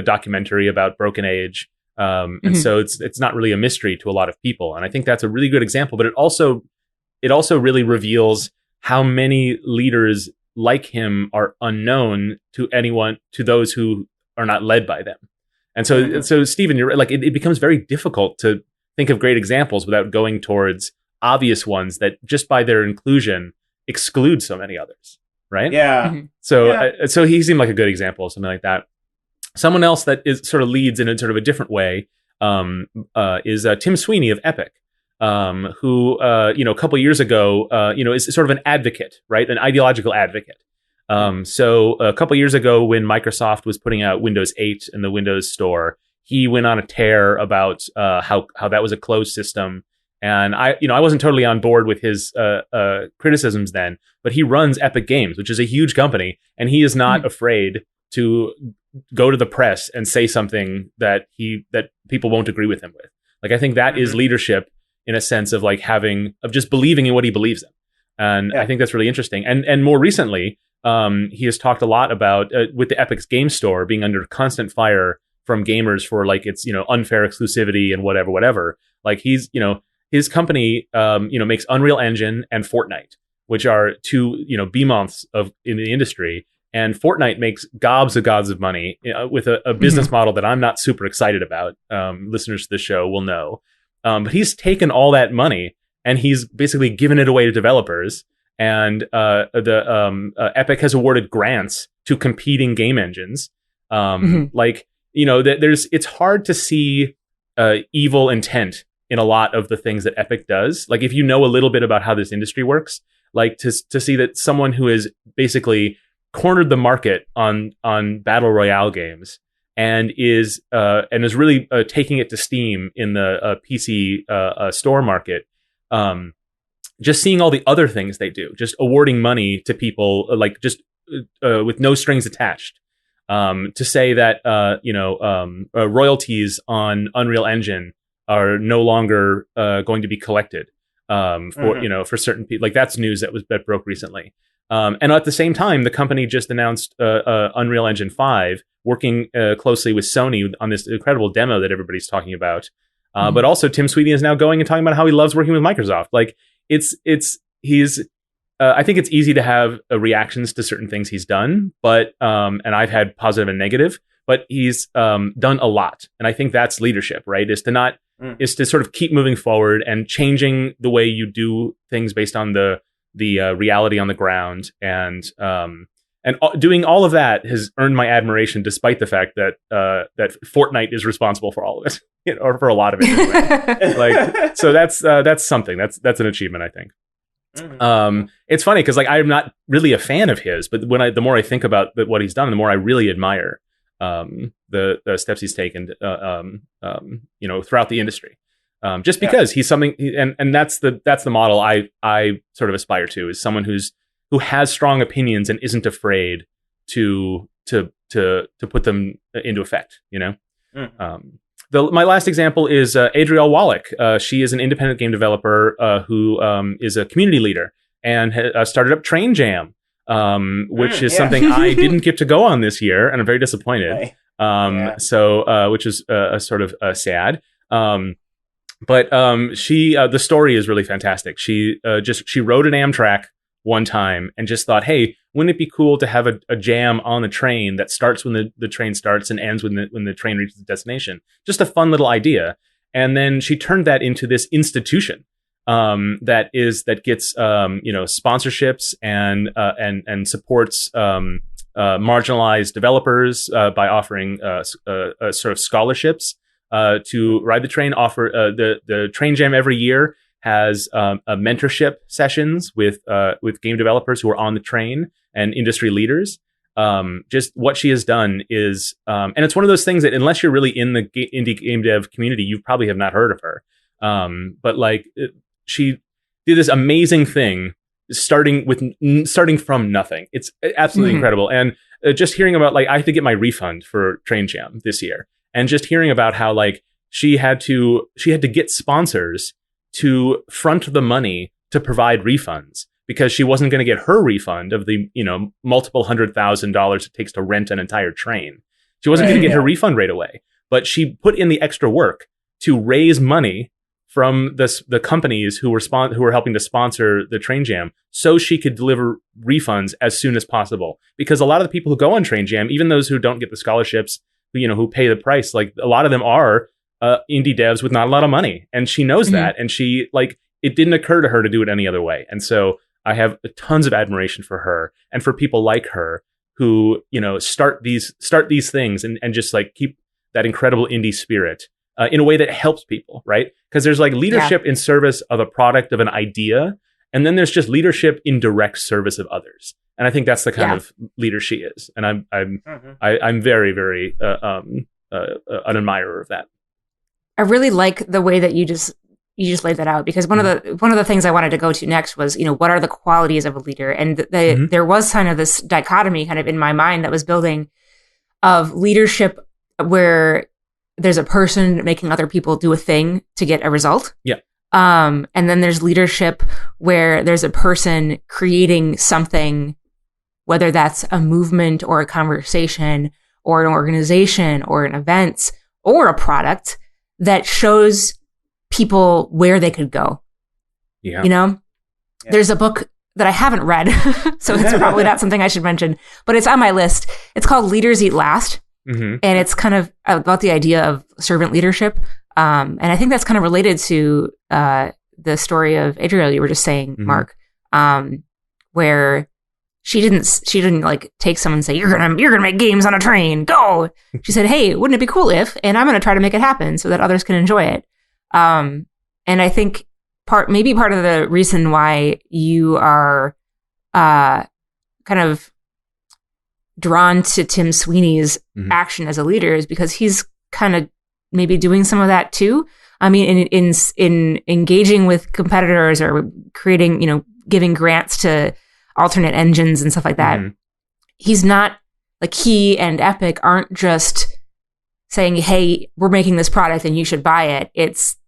Speaker 3: documentary about Broken Age. And so it's not really a mystery to a lot of people. And I think that's a really good example. But it also really reveals how many leaders like him are unknown to those who are not led by them. And so Stephen, you're like, it becomes very difficult to think of great examples without going towards obvious ones that just by their inclusion exclude so many others, right?
Speaker 5: Yeah.
Speaker 1: Mhm.
Speaker 3: So he seemed like a good example of something like that. Someone else that is sort of leads in a sort of a different way is Tim Sweeney of Epic, who a couple years ago is sort of an advocate, right? An ideological advocate. So a couple years ago, when Microsoft was putting out Windows 8 in the Windows Store, he went on a tear about how that was a closed system. And I wasn't totally on board with his criticisms then, but he runs Epic Games, which is a huge company, and he is not afraid to go to the press and say something that people won't agree with him with. Like, I think that is leadership in a sense of of just believing in what he believes in. And I think that's really interesting. And more recently, he has talked a lot about with the Epic's Game Store being under constant fire from gamers for its unfair exclusivity and whatever. Like his company makes Unreal Engine and Fortnite, which are two behemoths in the industry. And Fortnite makes gobs of money with a business model that I'm not super excited about. Listeners to the show will know. But he's taken all that money and he's basically given it away to developers. And Epic has awarded grants to competing game engines. It's hard to see evil intent in a lot of the things that Epic does. Like, if you know a little bit about how this industry works, like to see that someone who is basically cornered the market on battle royale games and is really taking it to Steam in the PC store market. Just seeing all the other things they do, just awarding money to people with no strings attached. To say that royalties on Unreal Engine are no longer going to be collected for certain people. Like, that's news that broke recently. And at the same time, the company just announced Unreal Engine 5, working closely with Sony on this incredible demo that everybody's talking about. But also, Tim Sweeney is now going and talking about how he loves working with Microsoft. Like, I think it's easy to have reactions to certain things he's done, but and I've had positive and negative, but he's done a lot, and I think that's leadership, right? Is to sort of keep moving forward and changing the way you do things based on the reality on the ground, and doing all of that has earned my admiration, despite the fact that Fortnite is responsible for all of it, or for a lot of it. Anyway. So that's something. That's an achievement, I think. It's funny because I'm not really a fan of his, but the more I think about what he's done, the more I really admire the steps he's taken throughout the industry. Just because he's something, and that's the model I sort of aspire to, is someone who has strong opinions and isn't afraid to put them into effect. My last example is Adrielle Wallach. She is an independent game developer who is a community leader and started up Train Jam, which is something I didn't get to go on this year, and I'm very disappointed. Which is sort of sad. But the story is really fantastic. She rode an Amtrak one time and just thought, hey, wouldn't it be cool to have a jam on the train that starts when the train starts and ends when the train reaches the destination? Just a fun little idea. And then she turned that into this institution that gets sponsorships and supports marginalized developers by offering sort of scholarships to ride the train. Offer the Train Jam every year has a mentorship sessions with game developers who are on the train and industry leaders. Just what she has done is, and it's one of those things that unless you're really in the indie game dev community, you probably have not heard of her. But she did this amazing thing, starting from nothing. It's absolutely incredible. And just hearing about, I had to get my refund for Train Jam this year, and just hearing about how she had to get sponsors to front the money to provide refunds, because she wasn't going to get her refund of the multiple $100,000 it takes to rent an entire train. She wasn't going to get her refund right away, but she put in the extra work to raise money from the companies who were helping to sponsor the Train Jam, so she could deliver refunds as soon as possible. Because a lot of the people who go on Train Jam, even those who don't get the scholarships, who pay the price, a lot of them are indie devs with not a lot of money, and she knows that. And she it didn't occur to her to do it any other way. And so I have tons of admiration for her and for people like her who, start these things and just like keep that incredible indie spirit in a way that helps people, right? Because there's like leadership in service of a product, of an idea, and then there's just leadership in direct service of others. And I think that's the kind of leader she is. And I'm very, very an admirer of that. I
Speaker 1: really like the way that you just laid that out, because one of the things I wanted to go to next was, what are the qualities of a leader? And there was kind of this dichotomy kind of in my mind that was building of leadership where there's a person making other people do a thing to get a result.
Speaker 3: Yeah.
Speaker 1: And then there's leadership where there's a person creating something, whether that's a movement or a conversation or an organization or an event or a product that shows people where they could go.
Speaker 3: Yeah.
Speaker 1: There's a book that I haven't read, so it's probably not something I should mention, but it's on my list. It's called Leaders Eat Last.
Speaker 3: Mm-hmm.
Speaker 1: And it's kind of about the idea of servant leadership. And I think that's kind of related to the story of Adriel you were just saying, Mark, where she didn't like take someone and say, you're gonna make games on a train, go. She said, hey, wouldn't it be cool if, and I'm gonna try to make it happen so that others can enjoy it. And I think part of the reason why you are kind of drawn to Tim Sweeney's action as a leader is because he's kind of maybe doing some of that too. I mean, in engaging with competitors or creating, giving grants to alternate engines and stuff like that. He's not like, he and Epic aren't just saying, hey, we're making this product and you should buy it.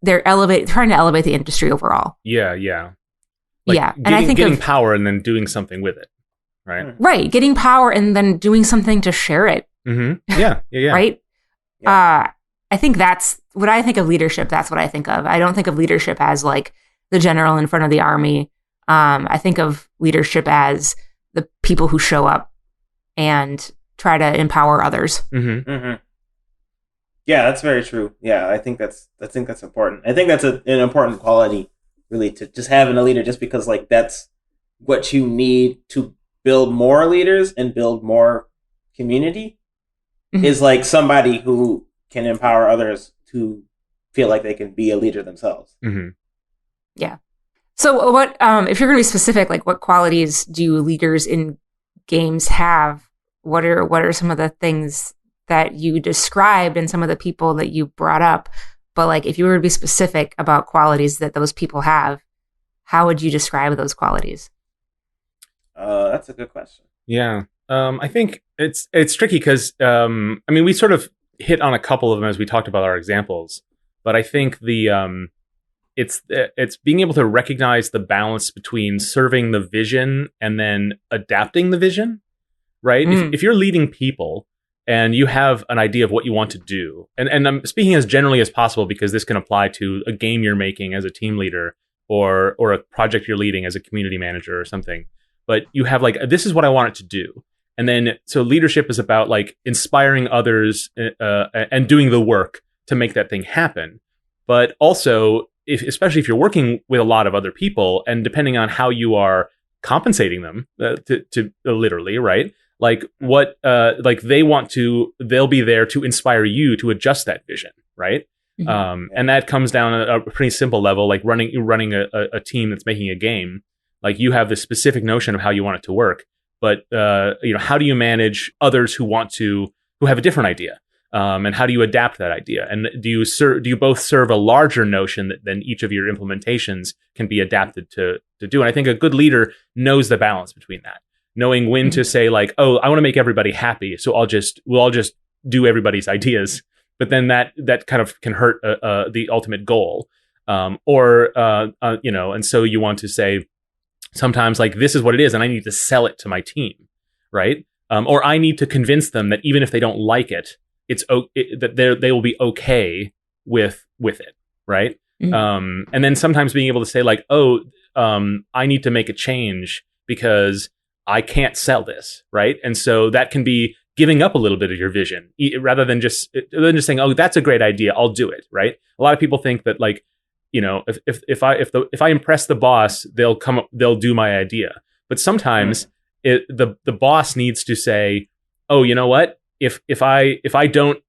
Speaker 1: They're trying to elevate the industry overall.
Speaker 3: Yeah. Like
Speaker 1: and I think
Speaker 3: getting power and then doing something with it.
Speaker 1: Right. Getting power and then doing something to share it.
Speaker 3: Mm-hmm. Yeah.
Speaker 1: Right. Yeah. I think that's what I think of leadership. That's what I think of. I don't think of leadership as like the general in front of the army. I think of leadership as the people who show up and try to empower others.
Speaker 3: Mm-hmm. Mm-hmm.
Speaker 5: Yeah, that's very true. Yeah, I think that's important. I think that's an important quality, really, to just having a leader, just because like that's what you need to build more leaders and build more community, is like somebody who can empower others to feel like they can be a leader themselves.
Speaker 3: Mm-hmm.
Speaker 1: Yeah. So what, if you're going to be specific, like what qualities do leaders in games have? What are some of the things that you described and some of the people that you brought up? But like, if you were to be specific about qualities that those people have, how would you describe those qualities?
Speaker 5: That's a good question.
Speaker 3: Yeah. I think it's tricky because, we sort of hit on a couple of them as we talked about our examples, but I think it's being able to recognize the balance between serving the vision and then adapting the vision, right? If you're leading people and you have an idea of what you want to do, and I'm speaking as generally as possible because this can apply to a game you're making as a team leader or a project you're leading as a community manager or something, but you have like, this is what I want it to do. And then, so leadership is about like inspiring others and doing the work to make that thing happen. But also, especially if you're working with a lot of other people, and depending on how you are compensating them, to literally, right? Like what, like they'll be there to inspire you to adjust that vision, right? Mm-hmm. And that comes down at a pretty simple level, like running a team that's making a game. Like you have this specific notion of how you want it to work. But how do you manage others who have a different idea, and how do you adapt that idea? And do you both serve a larger notion that then each of your implementations can be adapted to do? And I think a good leader knows the balance between that, knowing when to say like, oh, I want to make everybody happy, so we'll all just do everybody's ideas. But then that kind of can hurt the ultimate goal, and so you want to say, sometimes like, this is what it is, and I need to sell it to my team, right? Or I need to convince them that even if they don't like it, that they will be okay with it, right? Mm-hmm. And then sometimes being able to say like, I need to make a change because I can't sell this, right? And so that can be giving up a little bit of your vision rather than just saying, oh, that's a great idea, I'll do it, right? A lot of people think that like, if I impress the boss, they'll do my idea. But sometimes the boss needs to say, oh, you know what? If I don't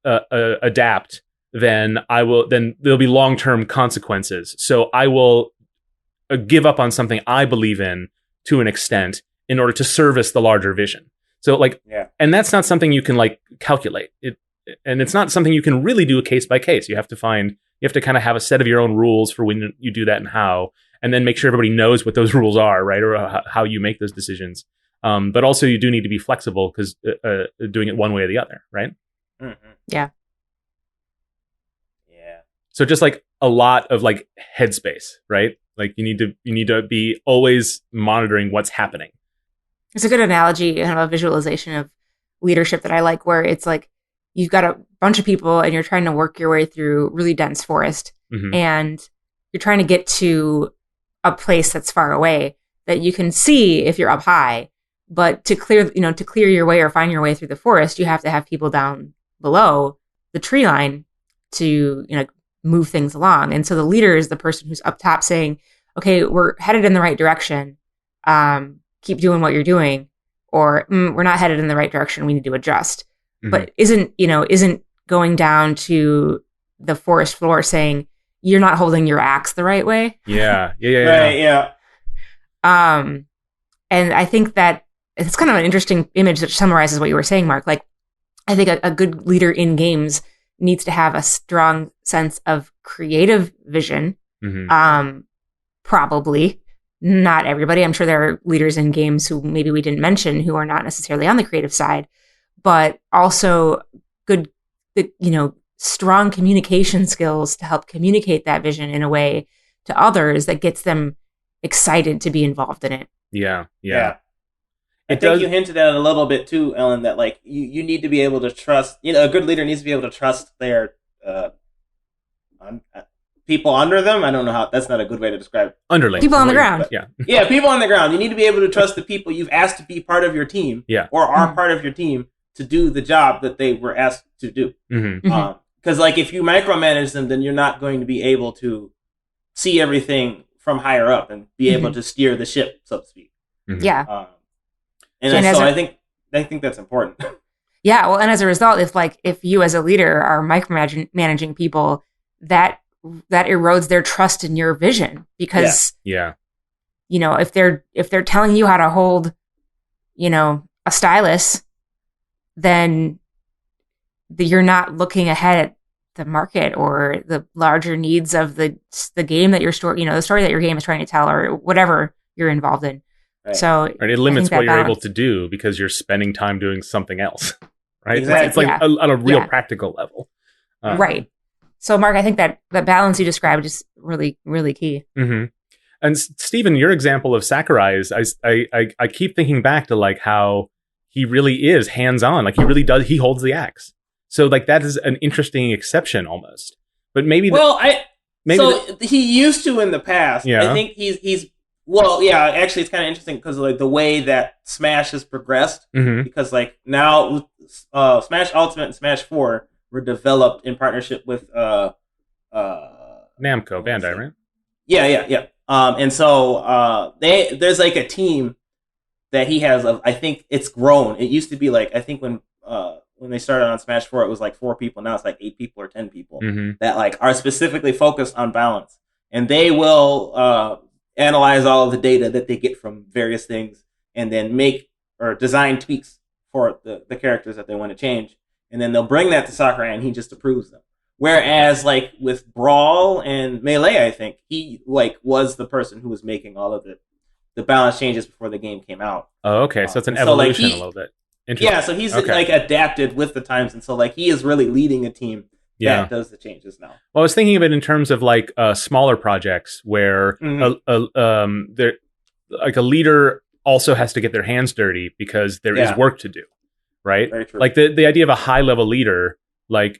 Speaker 3: adapt, then there'll be long-term consequences. So I will give up on something I believe in to an extent in order to service the larger vision. So and that's not something you can calculate it. And it's not something you can really do case by case. You have to kind of have a set of your own rules for when you do that and how, and then make sure everybody knows what those rules are, right? Or how you make those decisions. But also you do need to be flexible because doing it one way or the other, right?
Speaker 5: Mm-hmm.
Speaker 1: Yeah.
Speaker 5: Yeah.
Speaker 3: So just a lot of headspace, right? You need to be always monitoring what's happening.
Speaker 1: It's a good analogy and a visualization of leadership that I like, where it's you've got a bunch of people and you're trying to work your way through really dense forest, and you're trying to get to a place that's far away that you can see if you're up high. But to clear your way or find your way through the forest, you have to have people down below the tree line to move things along. And so the leader is the person who's up top saying, okay, we're headed in the right direction. Keep doing what you're doing, or we're not headed in the right direction. We need to adjust. But isn't going down to the forest floor saying you're not holding your axe the right way.
Speaker 3: Yeah.
Speaker 5: Right. Yeah.
Speaker 1: And I think that it's kind of an interesting image that summarizes what you were saying, Mark. I think a good leader in games needs to have a strong sense of creative vision. Probably not everybody. I'm sure there are leaders in games who maybe we didn't mention who are not necessarily on the creative side, but also good, strong communication skills to help communicate that vision in a way to others that gets them excited to be involved in it.
Speaker 3: Yeah.
Speaker 5: I think you hinted at it a little bit too, Ellen, that you need to be able to trust, a good leader needs to be able to trust their people under them. I don't know how, that's not a good way to describe it.
Speaker 3: Underlings.
Speaker 1: People on the ground.
Speaker 5: Yeah, people on the ground. You need to be able to trust the people you've asked to be part of your team or are part of your team to do the job that they were asked to do. Because if you micromanage them, then you're not going to be able to see everything from higher up and be able to steer the ship, so to speak.
Speaker 1: Yeah.
Speaker 5: I think that's important.
Speaker 1: Yeah. Well, and as a result, if you as a leader are micromanaging people, that erodes their trust in your vision, because if they're telling you how to hold, a stylus, then you're not looking ahead at the market or the larger needs of the game that the story that your game is trying to tell, or whatever you're involved in.
Speaker 5: Right.
Speaker 1: So
Speaker 3: it limits what you're able to do because you're spending time doing something else, right?
Speaker 5: Exactly.
Speaker 3: It's on a real practical level.
Speaker 1: Right. So, Mark, I think that the balance you described is really, really key.
Speaker 3: And Stephen, your example of Sakurai is, I keep thinking back to how he really is hands-on. He really does. He holds the axe. So that is an interesting exception almost. But maybe
Speaker 5: he used to in the past.
Speaker 3: Yeah.
Speaker 5: I think he's actually it's kind of interesting because the way that Smash has progressed. Because now Smash Ultimate and Smash 4 were developed in partnership with
Speaker 3: Namco Bandai, right?
Speaker 5: Yeah. And so there's a team that he has of, I think it's grown. It used to be I think when they started on Smash 4, it was 4 people. Now it's 8 people or 10 people that are specifically focused on balance, and they will analyze all of the data that they get from various things, and then make or design tweaks for the characters that they want to change, and then they'll bring that to Sakurai, and he just approves them. Whereas with Brawl and Melee, I think he was the person who was making all of the balance changes before the game came out.
Speaker 3: Oh, okay. So it's an evolution a little bit.
Speaker 5: Yeah, so he's adapted with the times, and so he is really leading a team that does the changes now.
Speaker 3: Well, I was thinking of it in terms of smaller projects where a leader also has to get their hands dirty because there is work to do, right?
Speaker 5: Very true.
Speaker 3: The idea of a high level leader,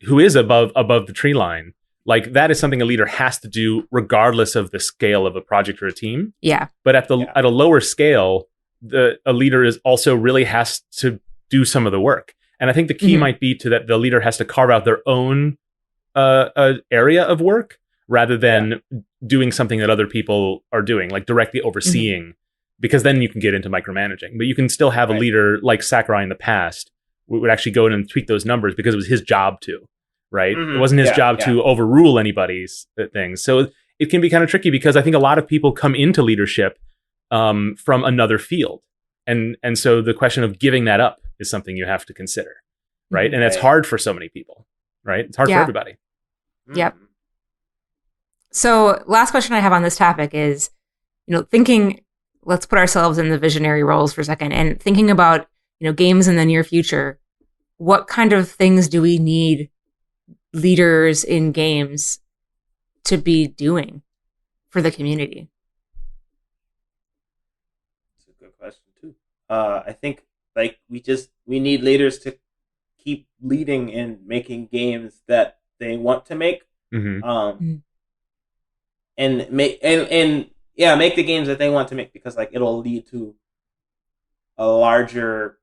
Speaker 3: who is above the tree line, that is something a leader has to do regardless of the scale of a project or a team.
Speaker 1: Yeah.
Speaker 3: But at a lower scale, a leader is also really has to do some of the work. And I think the key might be that the leader has to carve out their own area of work rather than doing something that other people are doing, like directly overseeing, because then you can get into micromanaging. But you can still have a leader like Sakurai in the past who would actually go in and tweak those numbers because it was his job to, right? It wasn't his job to overrule anybody's things. So it can be kind of tricky because I think a lot of people come into leadership from another field. And so the question of giving that up is something you have to consider, right? And it's hard for so many people, right? It's hard for everybody.
Speaker 1: Yep. So last question I have on this topic is, thinking, let's put ourselves in the visionary roles for a second and thinking about, games in the near future. What kind of things do we need leaders in games to be doing for the community?
Speaker 5: That's a good question too. I think we need leaders to keep leading and making games that they want to make. And make the games that they want to make, because it'll lead to a larger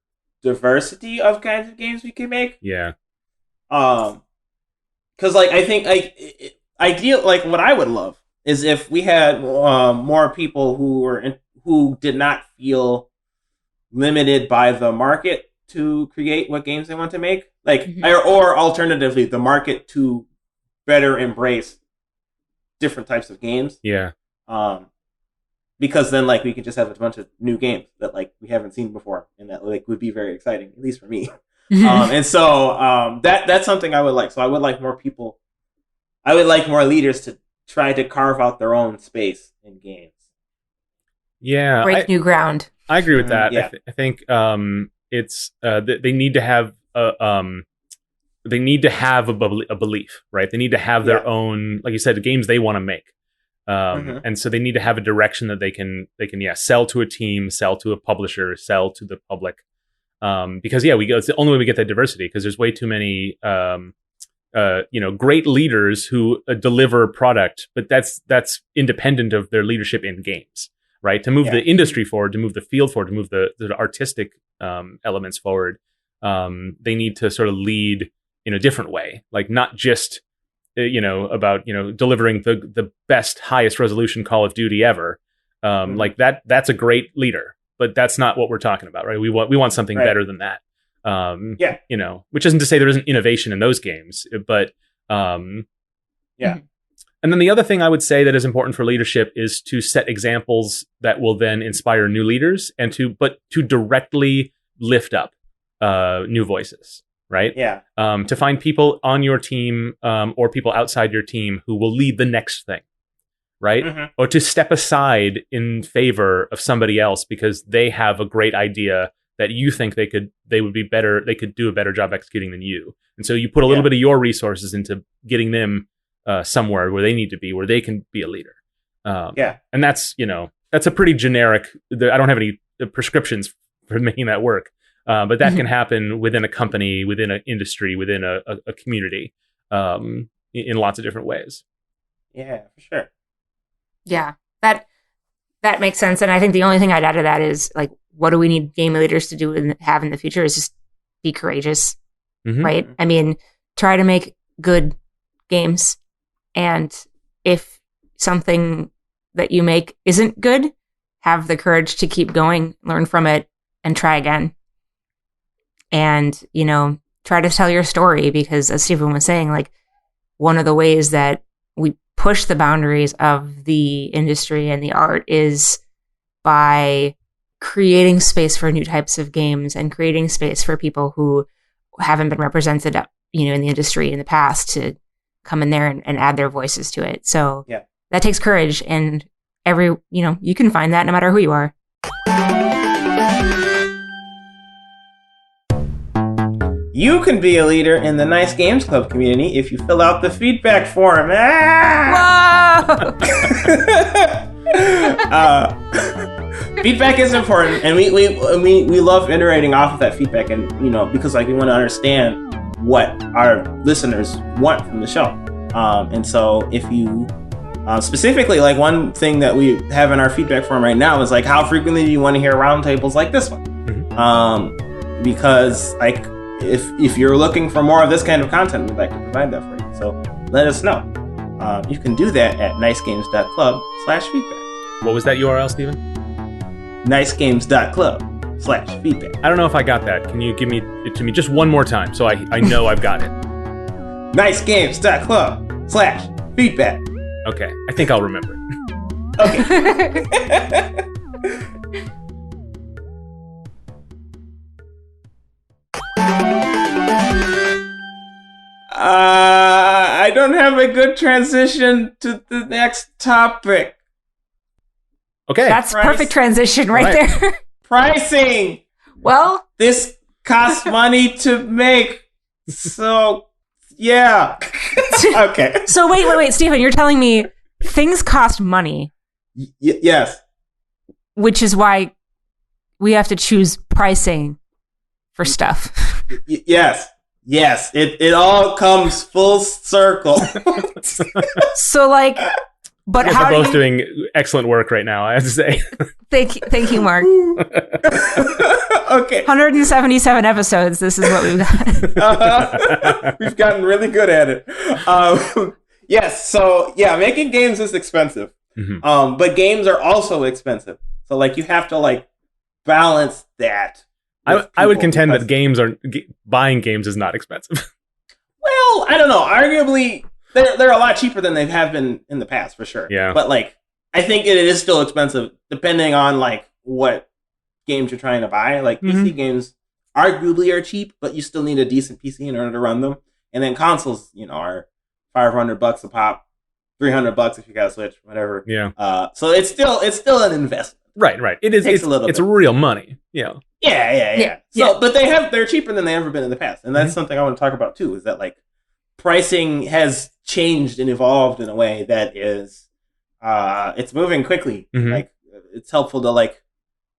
Speaker 5: diversity of kinds of games we can make.
Speaker 3: Yeah.
Speaker 5: Because I think ideal, what I would love is if we had more people who did not feel limited by the market to create what games they want to make, or alternatively, the market to better embrace different types of games.
Speaker 3: Yeah.
Speaker 5: Because then we could just have a bunch of new games that we haven't seen before, and that would be very exciting, at least for me. And so that's something I would like. So I would like more people. I would like more leaders to try to carve out their own space in games.
Speaker 3: Yeah.
Speaker 1: Break new ground.
Speaker 3: I agree with that.
Speaker 5: Yeah.
Speaker 3: I think it's they need to have they need to have a belief, right? They need to have their own, like you said, the games they want to make. And so they need to have a direction that they can sell to a team, sell to a publisher, sell to the public. Because it's the only way we get that diversity, because there's way too many great leaders who deliver product, but that's independent of their leadership in games, right? To move the industry forward, to move the field forward, to move the artistic elements forward, they need to sort of lead in a different way, not just about delivering the best, highest resolution Call of Duty ever. That's a great leader, but that's not what we're talking about, right? We want something better than that. Which isn't to say there isn't innovation in those games, but And then the other thing I would say that is important for leadership is to set examples that will then inspire new leaders, and to directly lift up new voices. Right?
Speaker 5: Yeah.
Speaker 3: To find people on your team or people outside your team who will lead the next thing, right? Or to step aside in favor of somebody else because they have a great idea that you think they could do a better job executing than you. And so you put a little bit of your resources into getting them somewhere where they need to be, where they can be a leader. And that's a pretty generic. I don't have any prescriptions for making that work. But that can happen within a company, within an industry, within a community, in lots of different ways.
Speaker 5: Yeah, for sure.
Speaker 1: Yeah, that makes sense. And I think the only thing I'd add to that is what do we need game leaders to do and have in the future is just be courageous, right? I mean, try to make good games, and if something that you make isn't good, have the courage to keep going, learn from it, and try again. And, try to tell your story, because as Stephen was saying, one of the ways that we push the boundaries of the industry and the art is by creating space for new types of games and creating space for people who haven't been represented, in the industry in the past to come in there and add their voices to it. So that takes courage, and you can find that no matter who you are.
Speaker 5: You can be a leader in the Nice Games Club community if you fill out the feedback form. Feedback is important, and we love iterating off of that feedback, and because we want to understand what our listeners want from the show. And so if you specifically, one thing that we have in our feedback form right now is how frequently do you want to hear roundtables like this one? Because if you're looking for more of this kind of content, we'd like to provide that for you. So let us know. you can do that at nicegames.club/feedback.
Speaker 3: What was that URL, Steven?
Speaker 5: nicegames.club/feedback.
Speaker 3: I don't know if I got that. Can you give it to me just one more time so I know I've got it?
Speaker 5: nicegames.club/feedback.
Speaker 3: Okay, I think I'll remember it.
Speaker 5: Okay. I don't have a good transition to the next topic.
Speaker 3: Okay.
Speaker 1: That's perfect transition right there.
Speaker 5: Pricing.
Speaker 1: Well,
Speaker 5: This costs money to make. So, yeah. Okay.
Speaker 1: so wait, Stephen, you're telling me things cost money,
Speaker 5: Yes.
Speaker 1: which is why we have to choose pricing for stuff.
Speaker 5: Yes. Yes. It all comes full circle.
Speaker 1: So like, but
Speaker 3: You guys
Speaker 1: how
Speaker 3: are
Speaker 1: do
Speaker 3: both
Speaker 1: you,
Speaker 3: doing excellent work right now, I have to say.
Speaker 1: thank you, Mark.
Speaker 5: Okay.
Speaker 1: 177 episodes. This is what we've got.
Speaker 5: We've gotten really good at it. Yes. So yeah, making games is expensive.
Speaker 3: Mhm.
Speaker 5: But games are also expensive. So like you have to like balance that.
Speaker 3: I would contend that buying games is not expensive.
Speaker 5: Well, I don't know. Arguably, they're a lot cheaper than they have been in the past, for sure.
Speaker 3: Yeah.
Speaker 5: But like, I think it is still expensive, depending on like what games you're trying to buy. Like PC games, arguably are cheap, but you still need a decent PC in order to run them. And then consoles, are $500 a pop, $300 if you got a Switch, whatever.
Speaker 3: Yeah.
Speaker 5: So it's still an investment.
Speaker 3: Right. It is.
Speaker 5: Takes a little
Speaker 3: It's
Speaker 5: bit.
Speaker 3: real money. Yeah.
Speaker 5: Yeah. So, but they're cheaper than they ever been in the past, and that's something I want to talk about too. Is that like pricing has changed and evolved in a way that is, it's moving quickly.
Speaker 3: Mhm.
Speaker 5: Like it's helpful to like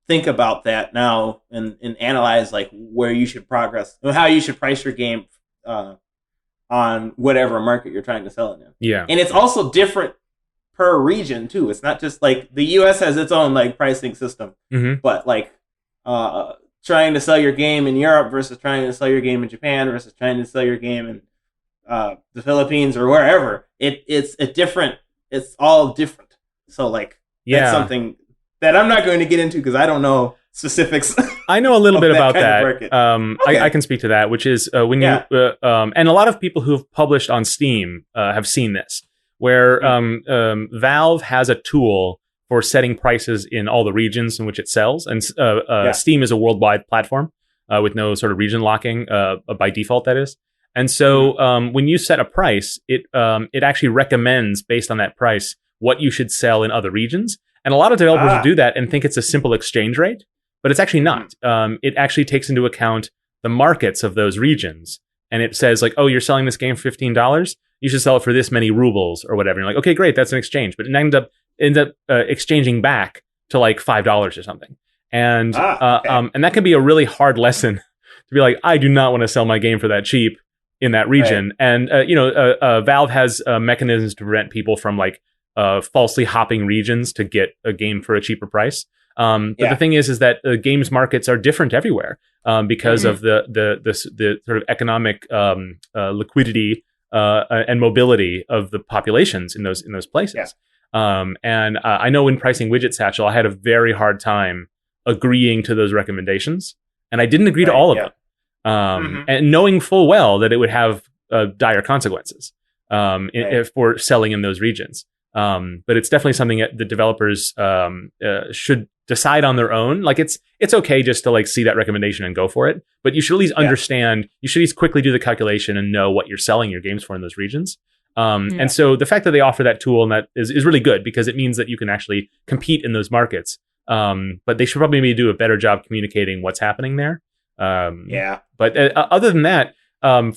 Speaker 5: think about that now and analyze like where you should progress, or how you should price your game, on whatever market you're trying to sell it in.
Speaker 3: Yeah.
Speaker 5: And it's also different per region too. It's not just like the US has its own like pricing system,
Speaker 3: Mhm.
Speaker 5: but like trying to sell your game in Europe versus trying to sell your game in Japan versus trying to sell your game in the Philippines or wherever, it's all different. So like that's something that I'm not going to get into because I don't know specifics.
Speaker 3: I know a little bit about
Speaker 5: kind of
Speaker 3: that.
Speaker 5: market.
Speaker 3: I can speak to that, which is when you and a lot of people who've published on Steam have seen this, where Valve has a tool for setting prices in all the regions in which it sells, and Steam is a worldwide platform with no sort of region locking by default. That is, and so when you set a price, it actually recommends based on that price what you should sell in other regions. And a lot of developers do that and think it's a simple exchange rate, but it's actually not. It actually takes into account the markets of those regions, and it says like, oh, you're selling this game for $15. You should sell it for this many rubles or whatever. And you're like, okay, great, that's an exchange, but it ends up exchanging back to like $5 or something. And and that can be a really hard lesson to be like, I do not want to sell my game for that cheap in that region. Right. And Valve has mechanisms to prevent people from like falsely hopping regions to get a game for a cheaper price. But the thing is that games markets are different everywhere because of the sort of economic liquidity and mobility of the populations in those places. And I know when pricing Widget Satchel, I had a very hard time agreeing to those recommendations, and I didn't agree to all of them. And knowing full well that it would have dire consequences for selling in those regions. But it's definitely something that the developers should decide on their own. Like it's okay just to like see that recommendation and go for it, but you should at least understand. You should at least quickly do the calculation and know what you're selling your games for in those regions. And so the fact that they offer that tool and that is really good because it means that you can actually compete in those markets. But they should probably maybe do a better job communicating what's happening there. But other than that,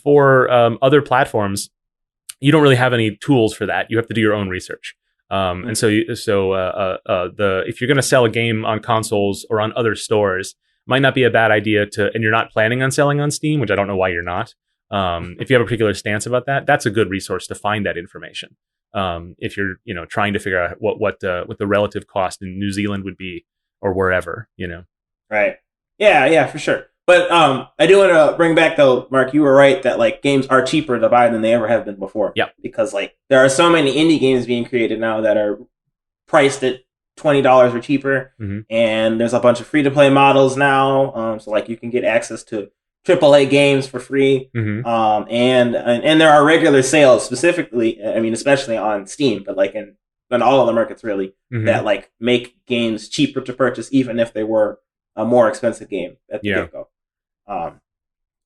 Speaker 3: for other platforms, you don't really have any tools for that. You have to do your own research. And so if you're going to sell a game on consoles or on other stores, might not be a bad idea and you're not planning on selling on Steam, which I don't know why you're not. If you have a particular stance about that, that's a good resource to find that information. If you're, trying to figure out what the relative cost in New Zealand would be or wherever,
Speaker 5: Right. Yeah, for sure. But I do want to bring back though, Mark. You were right that like games are cheaper to buy than they ever have been before.
Speaker 3: Yeah.
Speaker 5: Because like there are so many indie games being created now that are priced at $20 or cheaper, and there's a bunch of free to play models now. So like you can get access to AAA games for free, and there are regular sales specifically. I mean, especially on Steam, but like in all of the markets really that like make games cheaper to purchase, even if they were a more expensive game at the get-go.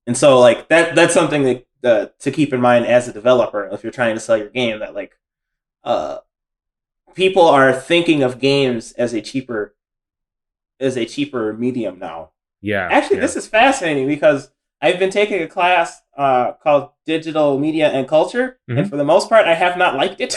Speaker 5: And so like that's something that to keep in mind as a developer if you're trying to sell your game, that like people are thinking of games as a cheaper medium now.
Speaker 3: Yeah.
Speaker 5: Actually, this is fascinating because I've been taking a class called Digital Media and Culture, and for the most part, I have not liked it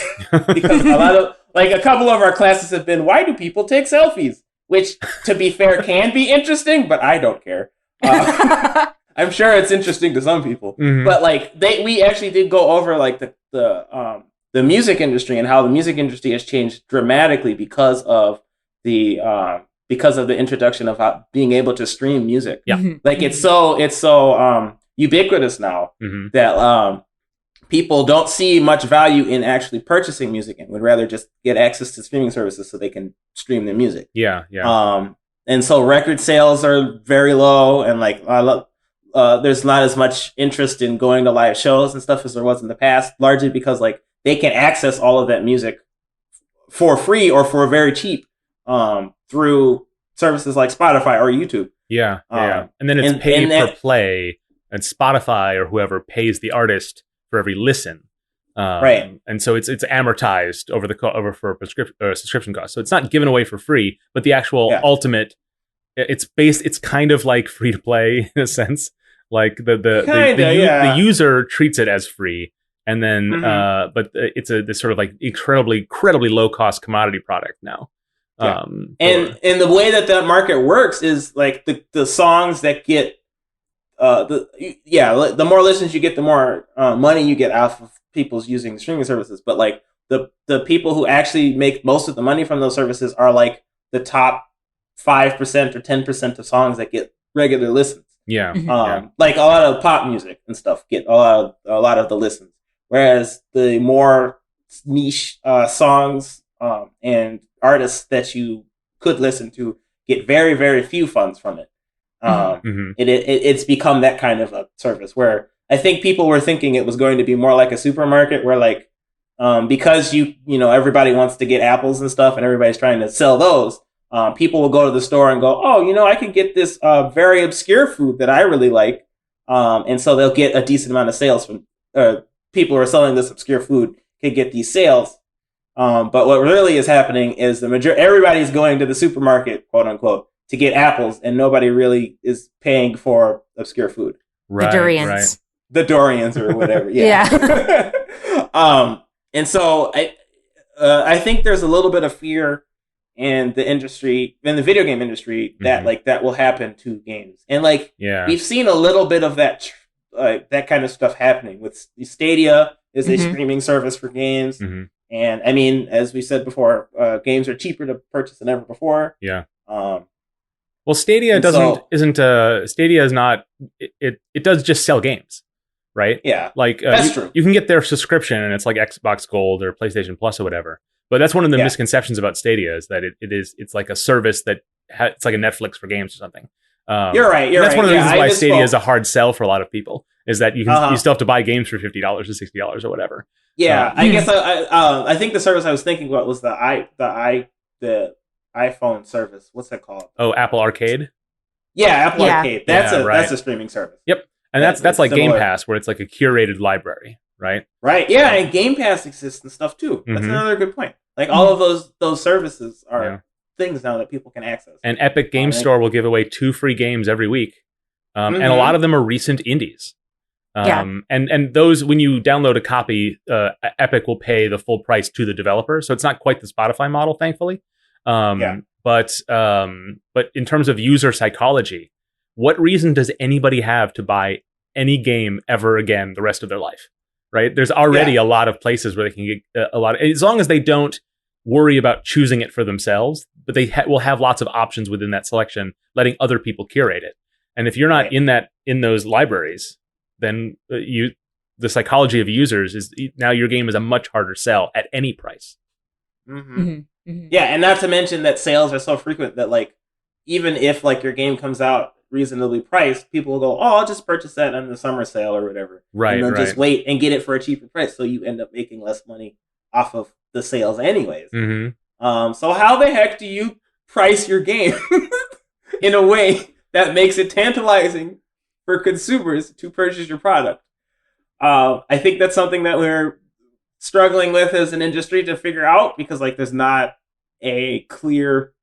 Speaker 5: because a couple of our classes have been, why do people take selfies? Which, to be fair, can be interesting, but I don't care. I'm sure it's interesting to some people, but like we actually did go over like the music industry and how the music industry has changed dramatically because of the introduction of being able to stream music.
Speaker 3: Yeah.
Speaker 5: Like it's so ubiquitous now that people don't see much value in actually purchasing music and would rather just get access to streaming services so they can stream their music.
Speaker 3: Yeah. Yeah.
Speaker 5: And so record sales are very low, and like there's not as much interest in going to live shows and stuff as there was in the past, largely because like they can access all of that music for free or for very cheap through services like Spotify or YouTube.
Speaker 3: Yeah. And then it's pay per play, and Spotify or whoever pays the artist for every listen.
Speaker 5: Right.
Speaker 3: And so it's amortized over for a subscription cost. So it's not given away for free, but the actual ultimate, it's kind of like free to play in a sense. Like the user treats it as free, and then but it's this sort of like incredibly low cost commodity product now.
Speaker 5: Yeah. And the way that market works is like the songs that get the more listens you get, the more money you get off of people's using streaming services. But like the people who actually make most of the money from those services are like the top 5% or 10% of songs that get regular listens.
Speaker 3: Yeah.
Speaker 5: Like a lot of pop music and stuff get a lot of the listens, whereas the more niche songs and artists that you could listen to get very, very few funds from it. It's become that kind of a service where I think people were thinking it was going to be more like a supermarket where like because you know everybody wants to get apples and stuff and everybody's trying to sell those. People will go to the store and go, oh, I can get this very obscure food that I really like. And so they'll get a decent amount of sales from people who are selling this obscure food can get these sales. But what really is happening is everybody's going to the supermarket, quote unquote, to get apples, and nobody really is paying for obscure food.
Speaker 4: Right, the durians.
Speaker 3: Right.
Speaker 5: The durians or whatever. Yeah. And so I think there's a little bit of fear in the video game industry, that like that will happen to games. And like we've seen a little bit of that kind of stuff happening with Stadia is a streaming service for games. And I mean, as we said before, games are cheaper to purchase than ever before.
Speaker 3: Yeah. Well, Stadia Stadia is not, it does just sell games, right?
Speaker 5: Yeah.
Speaker 3: Like
Speaker 5: that's true.
Speaker 3: You can get their subscription and it's like Xbox Gold or PlayStation Plus or whatever. But that's one of the misconceptions about Stadia is that it's like a service that it's like a Netflix for games or something.
Speaker 5: You're right.
Speaker 3: That's one of the reasons why Stadia is a hard sell for a lot of people, is that you still have to buy games for $50 or $60 or whatever.
Speaker 5: Yeah, I guess I think the service I was thinking about was the iPhone service. What's that called?
Speaker 3: Oh, Apple Arcade.
Speaker 5: Yeah, Apple Arcade. That's a streaming service.
Speaker 3: Yep, and that's like similar. Game Pass, where it's like a curated library, right?
Speaker 5: Right. Yeah, and Game Pass exists and stuff too. That's another good point. Like all of those services are things now that people can access.
Speaker 3: And Epic Game Store will give away 2 free games every week, and a lot of them are recent indies. And those, when you download a copy, Epic will pay the full price to the developer. So it's not quite the Spotify model, thankfully. But in terms of user psychology, what reason does anybody have to buy any game ever again the rest of their life? Right? There's already a lot of places where they can get a lot, as long as they don't worry about choosing it for themselves, but they will have lots of options within that selection, letting other people curate it. And if you're not in those libraries, then the psychology of users is now your game is a much harder sell at any price.
Speaker 5: Mm-hmm. Mm-hmm. Mm-hmm. Yeah, and not to mention that sales are so frequent that like even if like your game comes out reasonably priced, people will go, "Oh, I'll just purchase that on the summer sale or whatever."
Speaker 3: Right,
Speaker 5: and they'll just wait and get it for a cheaper price, so you end up making less money off of the sales anyways.
Speaker 3: Mm-hmm.
Speaker 5: So how the heck do you price your game in a way that makes it tantalizing for consumers to purchase your product? I think that's something that we're struggling with as an industry to figure out, because like there's not a clear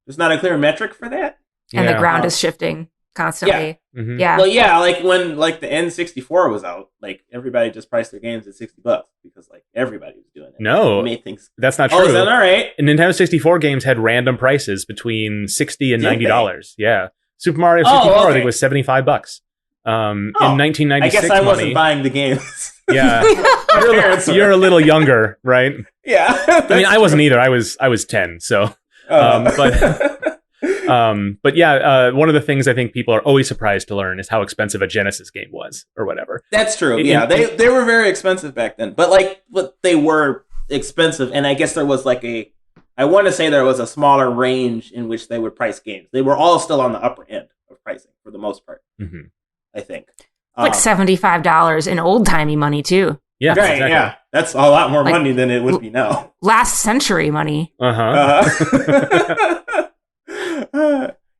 Speaker 5: metric for that,
Speaker 1: and the ground is shifting constantly.
Speaker 5: Yeah. Mm-hmm. Well, yeah, like when like the N64 was out, like everybody just priced their games at $60 because like everybody was doing it.
Speaker 3: No, that's not true.
Speaker 5: Oh, is that all right?
Speaker 3: And Nintendo 64 games had random prices between $60 and $90. Yeah, Super Mario 64 I think was $75. In 1996,
Speaker 5: I guess I wasn't buying the games.
Speaker 3: Yeah, you're a little younger, right?
Speaker 5: Yeah,
Speaker 3: I mean, I wasn't either. I was 10, so. But yeah, one of the things I think people are always surprised to learn is how expensive a Genesis game was, or whatever.
Speaker 5: That's true. They were very expensive back then, but they were expensive, and I guess there was I want to say there was a smaller range in which they would price games. They were all still on the upper end of pricing for the most part.
Speaker 3: Mm-hmm.
Speaker 5: I think
Speaker 1: like $75 in old timey money too.
Speaker 3: Yeah,
Speaker 5: right.
Speaker 3: Exactly.
Speaker 5: Yeah, that's a lot more money than it would be now.
Speaker 1: Last century money.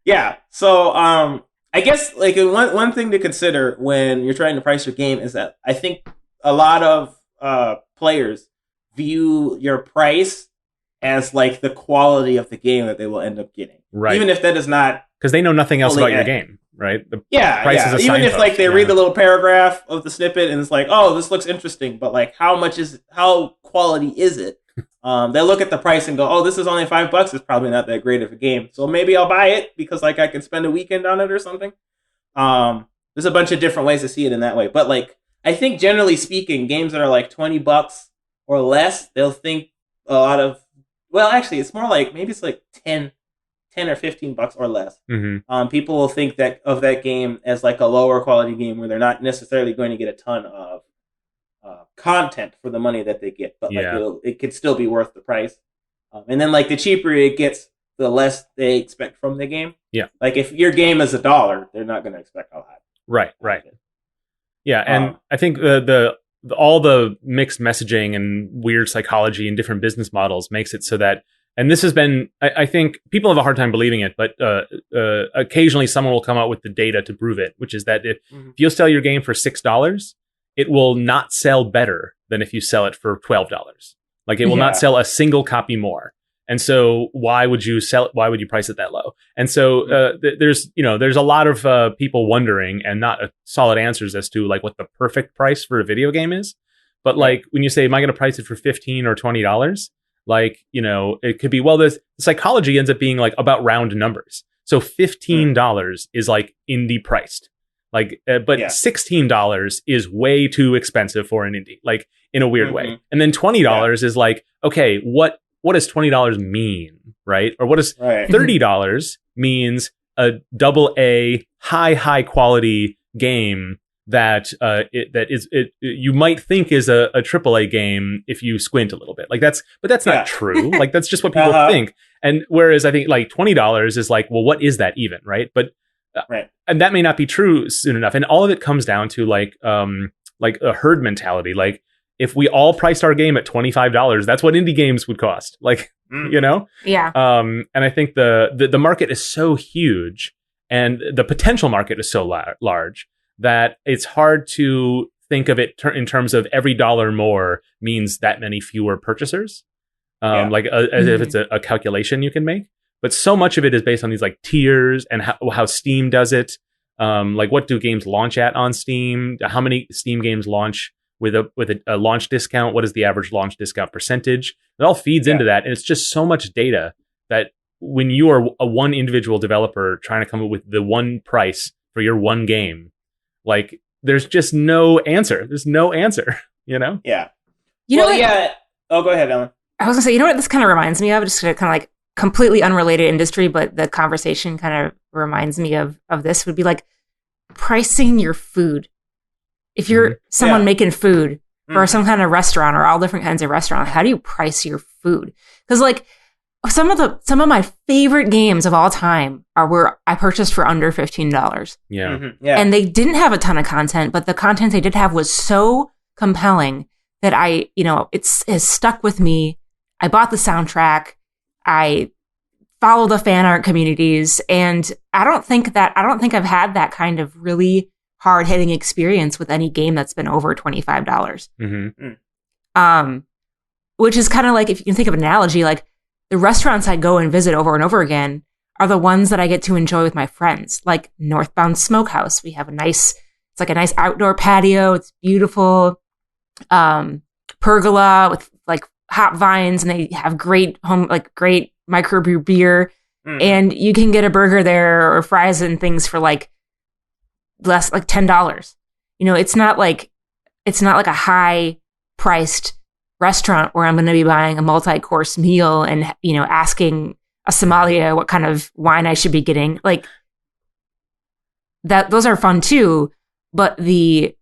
Speaker 5: Yeah. So, I guess like one thing to consider when you're trying to price your game is that I think a lot of players view your price as like the quality of the game that they will end up getting,
Speaker 3: right?
Speaker 5: Even if that is not,
Speaker 3: because they know nothing else about your game, right? The price is a
Speaker 5: even if like they
Speaker 3: signpost,
Speaker 5: read the little paragraph of the snippet and it's like, oh, this looks interesting, but like how quality is it? They look at the price and go, oh, this is only $5. It's probably not that great of a game, so maybe I'll buy it because like I can spend a weekend on it or something. There's a bunch of different ways to see it in that way, but like I think generally speaking, games that are like $20 or less, they'll think a lot of. Well, actually, it's more like maybe it's like 10 or $15 or less.
Speaker 3: Mm-hmm.
Speaker 5: People will think of that game as like a lower quality game where they're not necessarily going to get a ton of content for the money that they get, but like it could still be worth the price. And then like the cheaper it gets, the less they expect from the game.
Speaker 3: Yeah.
Speaker 5: Like if your game is $1, they're not going to expect a lot.
Speaker 3: Right. Yeah, and I think all the mixed messaging and weird psychology and different business models makes it so that, and this has been, I think people have a hard time believing it, but occasionally someone will come out with the data to prove it, which is that if you sell your game for $6, it will not sell better than if you sell it for $12. Like it will not sell a single copy more. And so why would you price it that low? And so there's a lot of people wondering and not solid answers as to like what the perfect price for a video game is. But like when you say, am I going to price it for $15 or $20? Like, it could be, well, the psychology ends up being like about round numbers. So $15 is like indie priced. Like, but $16 is way too expensive for an indie, like in a weird way. And then $20 is like, okay, what does $20 mean, right? Or what does $30 means a AA high quality game that you might think is a AAA game if you squint a little bit. Like that's not true. Like that's just what people think. And whereas I think like $20 is like, well, what is that even, right? But and that may not be true soon enough. And all of it comes down to like a herd mentality. Like if we all priced our game at $25, that's what indie games would cost. Like,
Speaker 1: Yeah.
Speaker 3: And I think the market is so huge and the potential market is so large that it's hard to think of it in terms of every dollar more means that many fewer purchasers. Like as if it's a calculation you can make. But so much of it is based on these like tiers and how Steam does it. Like what do games launch at on Steam? How many Steam games launch with a launch discount? What is the average launch discount percentage? It all feeds into that. And it's just so much data that when you are a one individual developer trying to come up with the one price for your one game, like there's just no answer. There's no answer,
Speaker 5: Yeah.
Speaker 1: Oh,
Speaker 5: go ahead, Ellen.
Speaker 1: I was gonna say, what this kind of reminds me of? Just to kind of like completely unrelated industry, but the conversation kind of reminds me of this, would be like pricing your food. If you're someone making food for some kind of restaurant or all different kinds of restaurants, how do you price your food? Because like some of my favorite games of all time are where I purchased for under $15.
Speaker 3: Yeah.
Speaker 1: And they didn't have a ton of content, but the content they did have was so compelling that it's stuck with me. I bought the soundtrack. I follow the fan art communities, and I don't think I've had that kind of really hard hitting experience with any game that's been over $25. Which is kind of like, if you can think of an analogy, like the restaurants I go and visit over and over again are the ones that I get to enjoy with my friends, like Northbound Smokehouse. We have it's like a nice outdoor patio. It's beautiful. Pergola with like hop vines, and they have great microbrew beer. And you can get a burger there or fries and things for like less, like $10. It's not like a high priced restaurant where I'm going to be buying a multi-course meal and asking a sommelier what kind of wine I should be getting. Like that, those are fun too, but the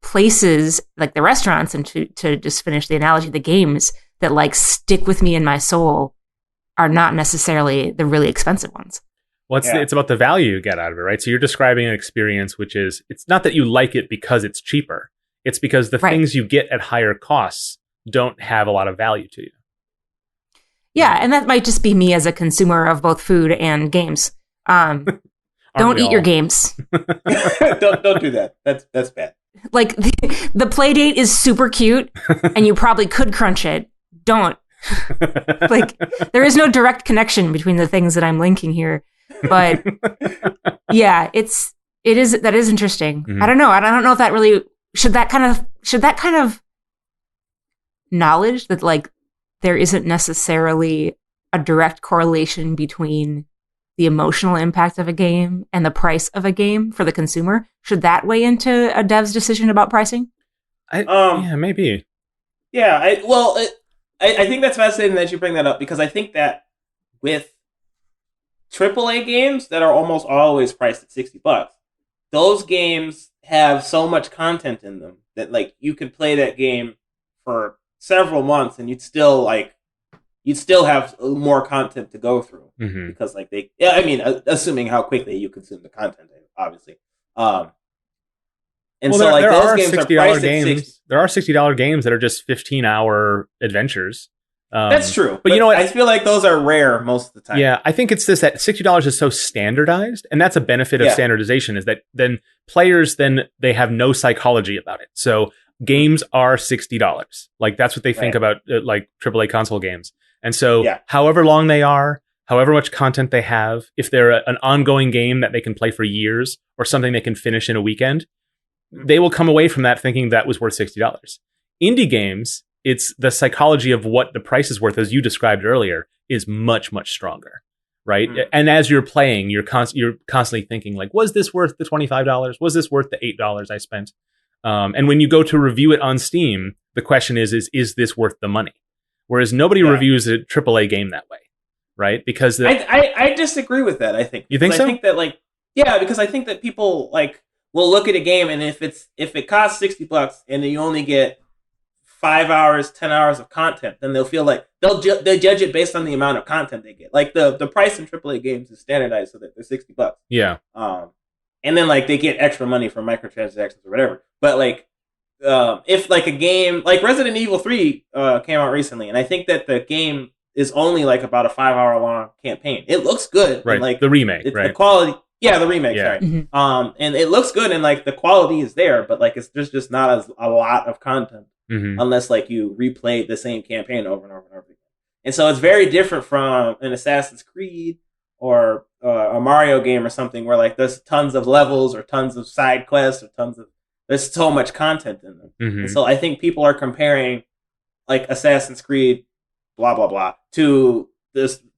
Speaker 1: places like the restaurants, and to just finish the analogy, the games that like stick with me in my soul are not necessarily the really expensive ones.
Speaker 3: Well, it's about the value you get out of it, right? So you're describing an experience which is, it's not that you like it because it's cheaper. It's because the things you get at higher costs don't have a lot of value to you.
Speaker 1: Yeah, and that might just be me as a consumer of both food and games. Don't eat your games.
Speaker 5: don't do that. That's bad.
Speaker 1: Like the play date is super cute, and you probably could crunch it. Don't. Like there is no direct connection between the things that I'm linking here, but yeah, that is interesting. I don't know. I don't know if that really should that kind of knowledge that like there isn't necessarily a direct correlation between the emotional impact of a game and the price of a game for the consumer. Should that weigh into a dev's decision about pricing?
Speaker 3: Yeah, maybe.
Speaker 5: Yeah, I think that's fascinating that you bring that up, because I think that with AAA games that are almost always priced at $60, those games have so much content in them that like you could play that game for several months and you'd still have more content to go through, because like assuming how quickly you consume the content, obviously. And so like those games are priced at $60.
Speaker 3: There are $60 games that are just 15-hour adventures.
Speaker 5: That's true. But you know what? I feel like those are rare most of the time.
Speaker 3: Yeah, I think it's this, that $60 is so standardized, and that's a benefit of standardization, is that then players, they have no psychology about it. So games are $60. Like that's what they think about like AAA console games. And so however long they are, however much content they have, if they're an ongoing game that they can play for years or something they can finish in a weekend, they will come away from that thinking that was worth $60. Indie games, it's the psychology of what the price is worth, as you described earlier, is much, much stronger, right? And as you're playing, you're constantly thinking like, was this worth the $25? Was this worth the $8 I spent? And when you go to review it on Steam, the question is this worth the money? Whereas nobody reviews a AAA game that way, right? Because
Speaker 5: I disagree with that. I think
Speaker 3: you think so.
Speaker 5: I think that because I think that people like will look at a game, and if it costs $60 and you only get 5 hours, 10 hours of content, then they'll feel like they judge it based on the amount of content they get. Like the price in AAA games is standardized so that they're $60.
Speaker 3: Yeah.
Speaker 5: And then like they get extra money for microtransactions or whatever. But like if like a game like Resident Evil 3 came out recently, and I think that the game is only like about a 5-hour long campaign. It looks good.
Speaker 3: Right.
Speaker 5: And, like
Speaker 3: the remake, right?
Speaker 5: The quality. Yeah, the remake.
Speaker 3: Yeah.
Speaker 5: Sorry. And it looks good, and like the quality is there, but like there's just not a lot of content unless like you replay the same campaign over and over and over again. And so it's very different from an Assassin's Creed or a Mario game or something where like there's tons of levels or tons of side quests or there's so much content in them. And so I think people are comparing like Assassin's Creed, blah blah blah, to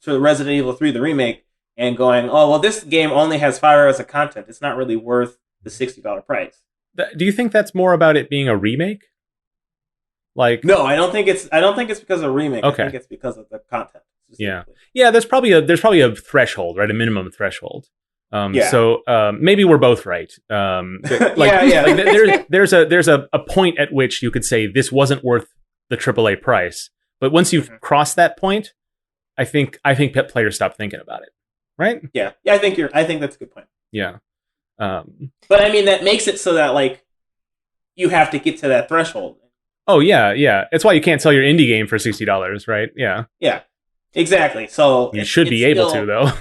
Speaker 5: Resident Evil 3, the remake, and going, oh well, this game only has 5 hours of content. It's not really worth the $60 price.
Speaker 3: Do you think that's more about it being a remake? Like,
Speaker 5: no, I don't think it's because of remake.
Speaker 3: Okay.
Speaker 5: I think it's because of the content.
Speaker 3: Yeah. There's probably a threshold, right? A minimum threshold. So maybe we're both right. There's a point at which you could say this wasn't worth the AAA price, but once you've crossed that point, I think players stop thinking about it, right?
Speaker 5: Yeah. I think that's a good point.
Speaker 3: Yeah.
Speaker 5: But I mean, that makes it so that like you have to get to that threshold.
Speaker 3: Oh yeah. It's why you can't sell your indie game for $60, right? Yeah.
Speaker 5: Yeah. Exactly. So
Speaker 3: you should be able to, though.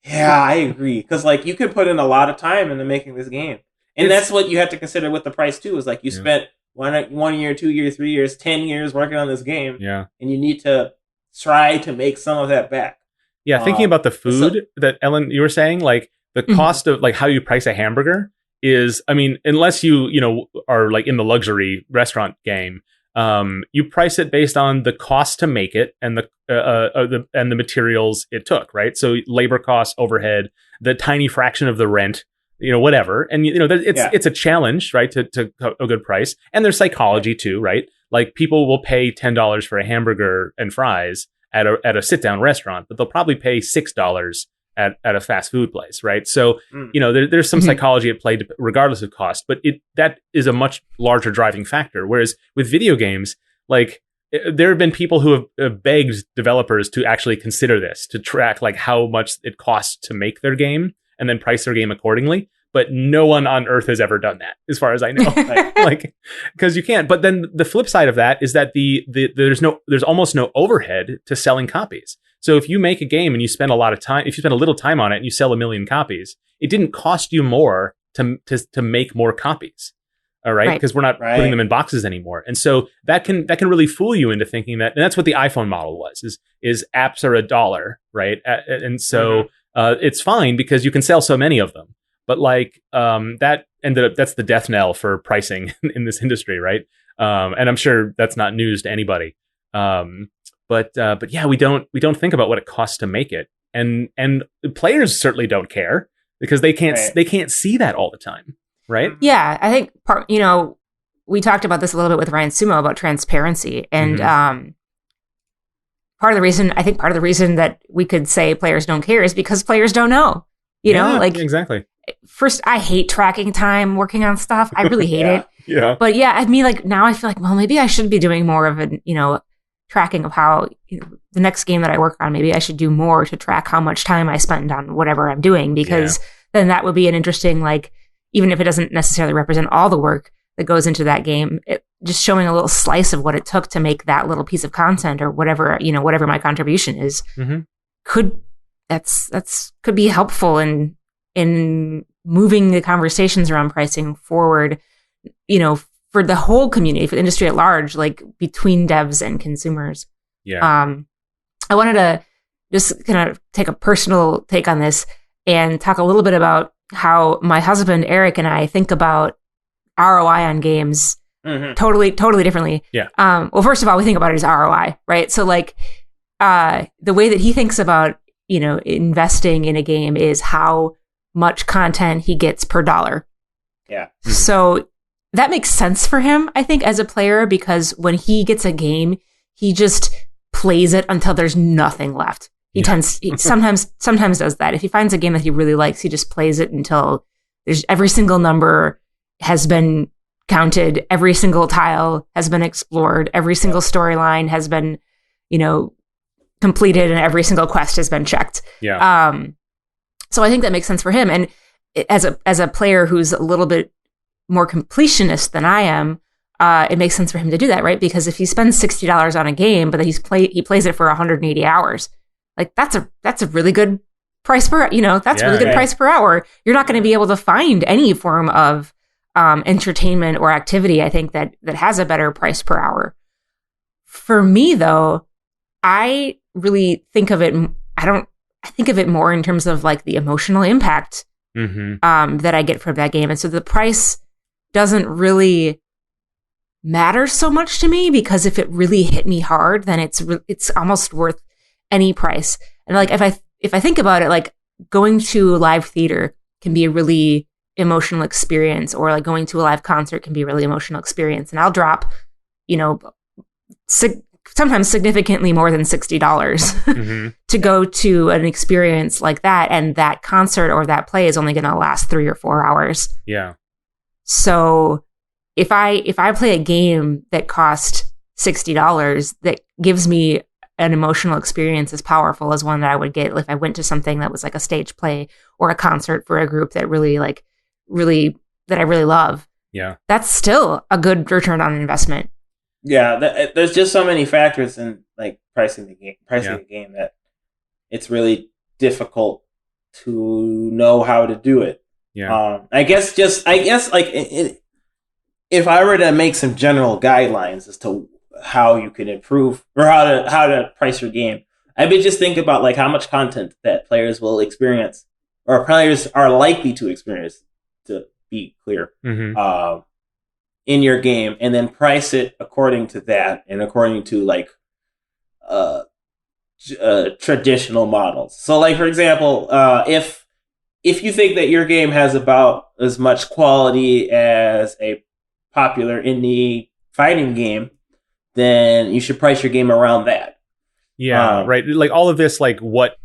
Speaker 5: Yeah, I agree. Because like you could put in a lot of time into making this game, and that's what you have to consider with the price too. Is like you spent 1 year, 2 years, 3 years, 10 years working on this game.
Speaker 3: Yeah,
Speaker 5: and you need to try to make some of that back.
Speaker 3: Yeah, thinking about the food that Ellen you were saying, like the cost of like how you price a hamburger is, I mean, unless you are like in the luxury restaurant game. You price it based on the cost to make it and the materials it took, right? So labor costs, overhead, the tiny fraction of the rent, whatever. And it's a challenge, right? To a good price. And there's psychology too, right? Like people will pay $10 for a hamburger and fries at a sit down restaurant, but they'll probably pay $6 at a fast food place, right? So there's some psychology at play regardless of cost, but that is a much larger driving factor. Whereas with video games, like there have been people who have begged developers to actually consider this, to track like how much it costs to make their game and then price their game accordingly. But no one on earth has ever done that, as far as I know. Like, because you can't. But then the flip side of that is that there's almost no overhead to selling copies. So if you make a game and you spend a little time on it and you sell 1 million copies, it didn't cost you more to make more copies. All right. Because we're not putting them in boxes anymore. And so that can really fool you into thinking that, and that's what the iPhone model was, is apps are $1, right? And so it's fine because you can sell so many of them. But like that ended up, that's the death knell for pricing in this industry, right? And I'm sure that's not news to anybody. But yeah, we don't think about what it costs to make it, and players certainly don't care because they can't see that all the time, right?
Speaker 1: Yeah, I think we talked about this a little bit with Ryan Sumo about transparency, and part of the reason that we could say players don't care is because players don't know. Exactly. First, I hate tracking time working on stuff. I really hate it.
Speaker 3: Yeah.
Speaker 1: But yeah, I mean, like now I feel like, well, maybe I should be doing more of tracking of how the next game that I work on, maybe I should do more to track how much time I spend on whatever I'm doing, because then that would be an interesting, like, even if it doesn't necessarily represent all the work that goes into that game, just showing a little slice of what it took to make that little piece of content or whatever, whatever my contribution is, could be helpful in moving the conversations around pricing forward, for the whole community, for the industry at large, like between devs and consumers.
Speaker 3: Yeah.
Speaker 1: I wanted to just kind of take a personal take on this and talk a little bit about how my husband, Eric, and I think about ROI on games totally differently.
Speaker 3: Yeah.
Speaker 1: Well, first of all, we think about it as ROI, right? So like the way that he thinks about, investing in a game is how much content he gets per dollar.
Speaker 5: Yeah.
Speaker 1: So that makes sense for him, I think, as a player, because when he gets a game, he just plays it until there's nothing left. He sometimes does that. If he finds a game that he really likes, he just plays it until there's every single number has been counted, every single tile has been explored, every single storyline has been, completed, and every single quest has been checked.
Speaker 3: Yeah.
Speaker 1: So I think that makes sense for him. And as a player who's a little bit more completionist than I am, it makes sense for him to do that, right? Because if he spends $60 on a game, but he plays it for 180 hours, like that's a really good price per, really good price per hour. You're not going to be able to find any form of entertainment or activity, I think, that has a better price per hour. For me, though, I really think of it. I think of it more in terms of like the emotional impact that I get from that game, and so the price doesn't really matter so much to me, because if it really hit me hard, then it's almost worth any price. And like if I think about it, like going to live theater can be a really emotional experience, or like going to a live concert can be a really emotional experience, and I'll drop, sometimes significantly more than $60
Speaker 3: Mm-hmm.
Speaker 1: to go to an experience like that. And that concert or that play is only going to last 3 or 4 hours.
Speaker 3: Yeah.
Speaker 1: So if I play a game that cost $60 that gives me an emotional experience as powerful as one that I would get if I went to something that was like a stage play or a concert for a group that that I really love.
Speaker 3: Yeah.
Speaker 1: That's still a good return on investment.
Speaker 5: Yeah, there's just so many factors in like pricing the game that it's really difficult to know how to do it.
Speaker 3: Yeah.
Speaker 5: I guess like if I were to make some general guidelines as to how you can improve or how to price your game, I would just think about like how much content that players will experience or players are likely to experience, to be clear.
Speaker 3: Mm-hmm.
Speaker 5: In your game, and then price it according to that and according to like traditional models. So like, for example, if you think that your game has about as much quality as a popular indie fighting game, then you should price your game around that.
Speaker 3: Yeah, right. Like all of this, like what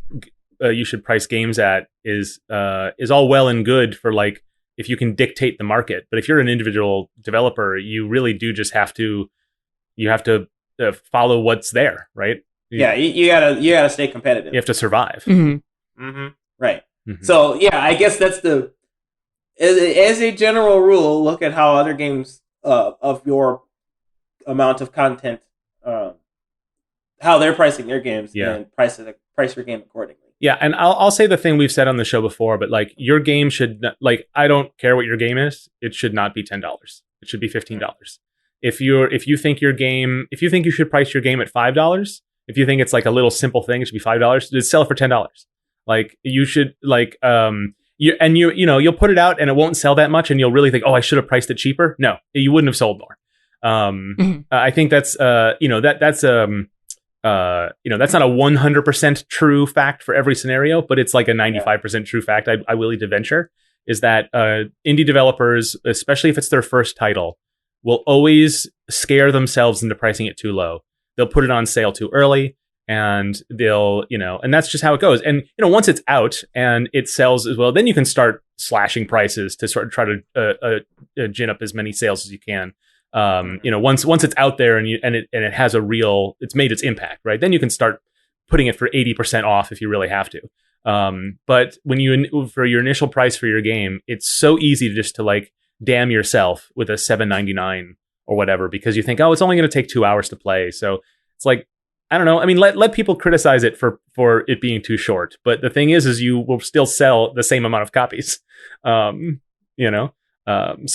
Speaker 3: you should price games at is all well and good for like if you can dictate the market. But if you're an individual developer, you really do just have to follow what's there, right?
Speaker 5: You gotta stay competitive.
Speaker 3: You have to survive.
Speaker 1: Mm-hmm.
Speaker 5: Mm-hmm. Right.
Speaker 3: Mm-hmm.
Speaker 5: So yeah, I guess that's as a general rule, look at how other games of your amount of content, how they're pricing their games, and price your game accordingly.
Speaker 3: Yeah, and I'll say the thing we've said on the show before, but like your game should like I don't care what your game is, it should not be $10. It should be $15. If you think you should price your game at $5, if you think it's like a little simple thing, it should be $5. Just sell it for $10. Like you should like you'll put it out and it won't sell that much, and you'll really think, oh, I should have priced it cheaper. No, you wouldn't have sold more. I think that's that's not a 100% true fact for every scenario, but it's like a 95% true fact. I willing to venture is that indie developers, especially if it's their first title, will always scare themselves into pricing it too low. They'll put it on sale too early, and they'll, and that's just how it goes. And once it's out and it sells as well, then you can start slashing prices to sort of try to gin up as many sales as you can. Once it's out there and it has it's made its impact, right? Then you can start putting it for 80% off if you really have to. But when for your initial price for your game, it's so easy to like damn yourself with a $7.99 or whatever, because you think, oh, it's only going to take 2 hours to play. So it's like, I don't know. I mean, let people criticize it for it being too short. But the thing is you will still sell the same amount of copies, so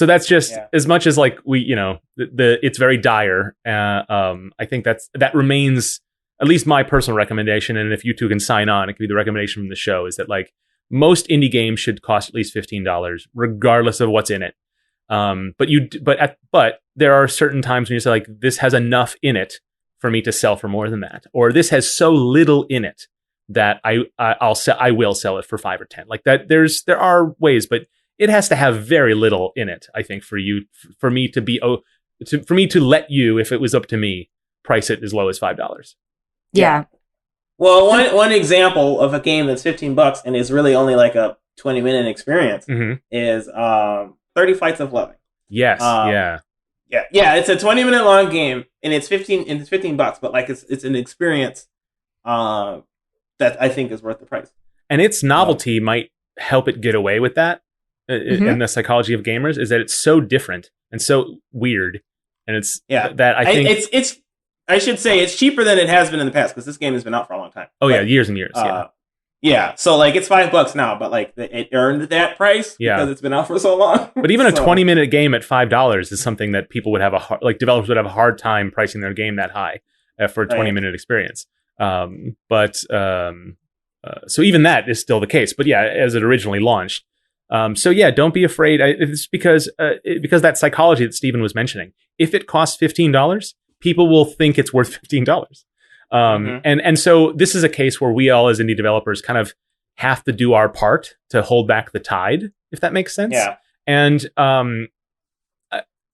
Speaker 3: that's just as much as like it's very dire. I think that remains at least my personal recommendation. And if you two can sign on, it could be the recommendation from the show is that like most indie games should cost at least $15, regardless of what's in it. But there are certain times when you say like, this has enough in it for me to sell for more than that, or this has so little in it that I will sell it for 5 or 10. Like that, there are ways, but it has to have very little in it, I think, for me to let you, if it was up to me, price it as low as $5.
Speaker 1: Yeah.
Speaker 5: Well, one example of a game that's $15 and is really only like a 20-minute experience is 30 Flights of Loving.
Speaker 3: Yes. Yeah.
Speaker 5: It's a 20-minute long game and it's $15, but like it's an experience that I think is worth the price.
Speaker 3: And its novelty might help it get away with that. And the psychology of gamers is that it's so different and so weird, and it's that I think it's I should say it's cheaper than it has been in the past, because this game has been out for a long time. Oh, years and years.
Speaker 5: So like it's $5 now, but like it earned that price because it's been out for so long.
Speaker 3: But even a 20-minute game at $5 is something that people would have developers would have a hard time pricing their game that high for a 20-minute experience. So even that is still the case. But as it originally launched. Don't be afraid. It's because that psychology that Stephen was mentioning. If it costs $15, people will think it's worth $15. And so this is a case where we all as indie developers kind of have to do our part to hold back the tide, if that makes sense.
Speaker 5: Yeah.
Speaker 3: And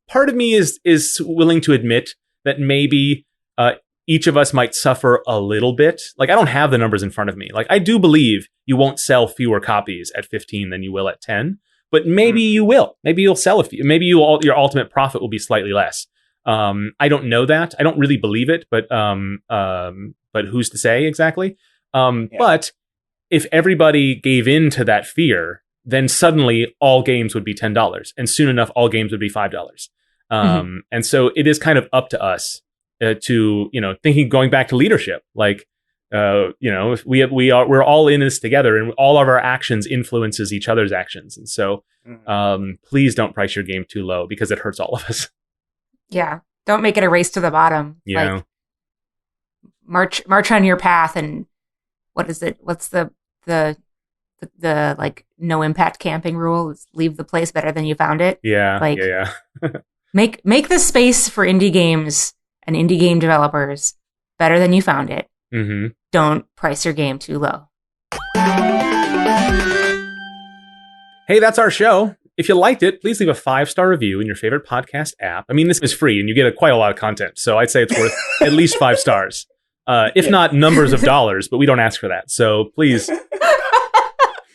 Speaker 3: part of me is willing to admit that maybe each of us might suffer a little bit. Like, I don't have the numbers in front of me. Like, I do believe you won't sell fewer copies at 15 than you will at 10, but maybe you will. Maybe you'll sell a few. Maybe your ultimate profit will be slightly less. I don't know that. I don't really believe it, but who's to say exactly? But if everybody gave in to that fear, then suddenly all games would be $10, and soon enough, all games would be $5. And so it is kind of up to us to, going back to leadership, like, we're all in this together, and all of our actions influences each other's actions. And so, please don't price your game too low, because it hurts all of us.
Speaker 1: Yeah. Don't make it a race to the bottom.
Speaker 3: Yeah.
Speaker 1: Like, march on your path. And what is it? What's the like no impact camping rule? Is leave the place better than you found it.
Speaker 3: Yeah.
Speaker 1: Like,
Speaker 3: yeah.
Speaker 1: make the space for indie games and indie game developers better than you found it.
Speaker 3: Mm-hmm.
Speaker 1: Don't price your game too low.
Speaker 3: Hey, that's our show. If you liked it, please leave a 5-star review in your favorite podcast app. I mean, this is free and you get quite a lot of content, so I'd say it's worth at least 5 stars. If not numbers of dollars, but we don't ask for that. So please.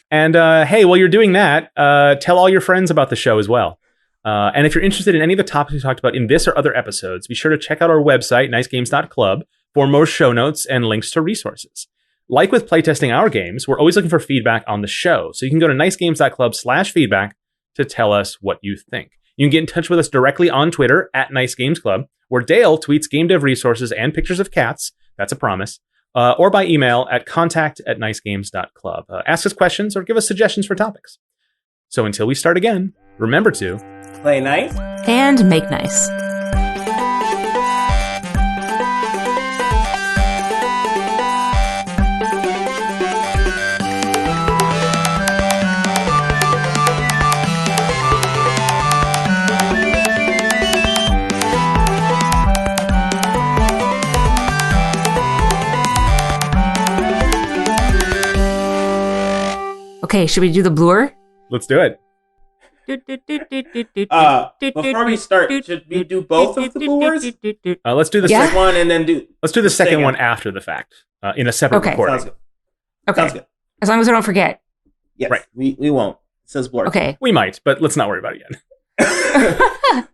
Speaker 3: And hey, while you're doing that, tell all your friends about the show as well. And if you're interested in any of the topics we talked about in this or other episodes, be sure to check out our website, nicegames.club, for more show notes and links to resources. Like with playtesting our games, we're always looking for feedback on the show. So you can go to nicegames.club/feedback to tell us what you think. You can get in touch with us directly on Twitter at nicegamesclub, where Dale tweets game dev resources and pictures of cats. That's a promise. Or by email at contact@nicegames.club. Ask us questions or give us suggestions for topics. So until we start again, remember to
Speaker 5: play nice
Speaker 4: and make nice.
Speaker 1: Okay, should we do the blur?
Speaker 3: Let's do it.
Speaker 5: Before we start, should we do both of the blurs?
Speaker 3: Let's do the
Speaker 1: Yeah.
Speaker 3: second
Speaker 5: one and then do.
Speaker 3: Let's do the second one after the fact in a separate
Speaker 1: Okay.
Speaker 3: recording.
Speaker 5: Sounds good.
Speaker 1: Okay.
Speaker 5: Sounds good.
Speaker 1: As long as I don't forget.
Speaker 5: Yes,
Speaker 3: Right.
Speaker 5: we won't. It says blur.
Speaker 1: Okay.
Speaker 3: We might, but let's not worry about it yet.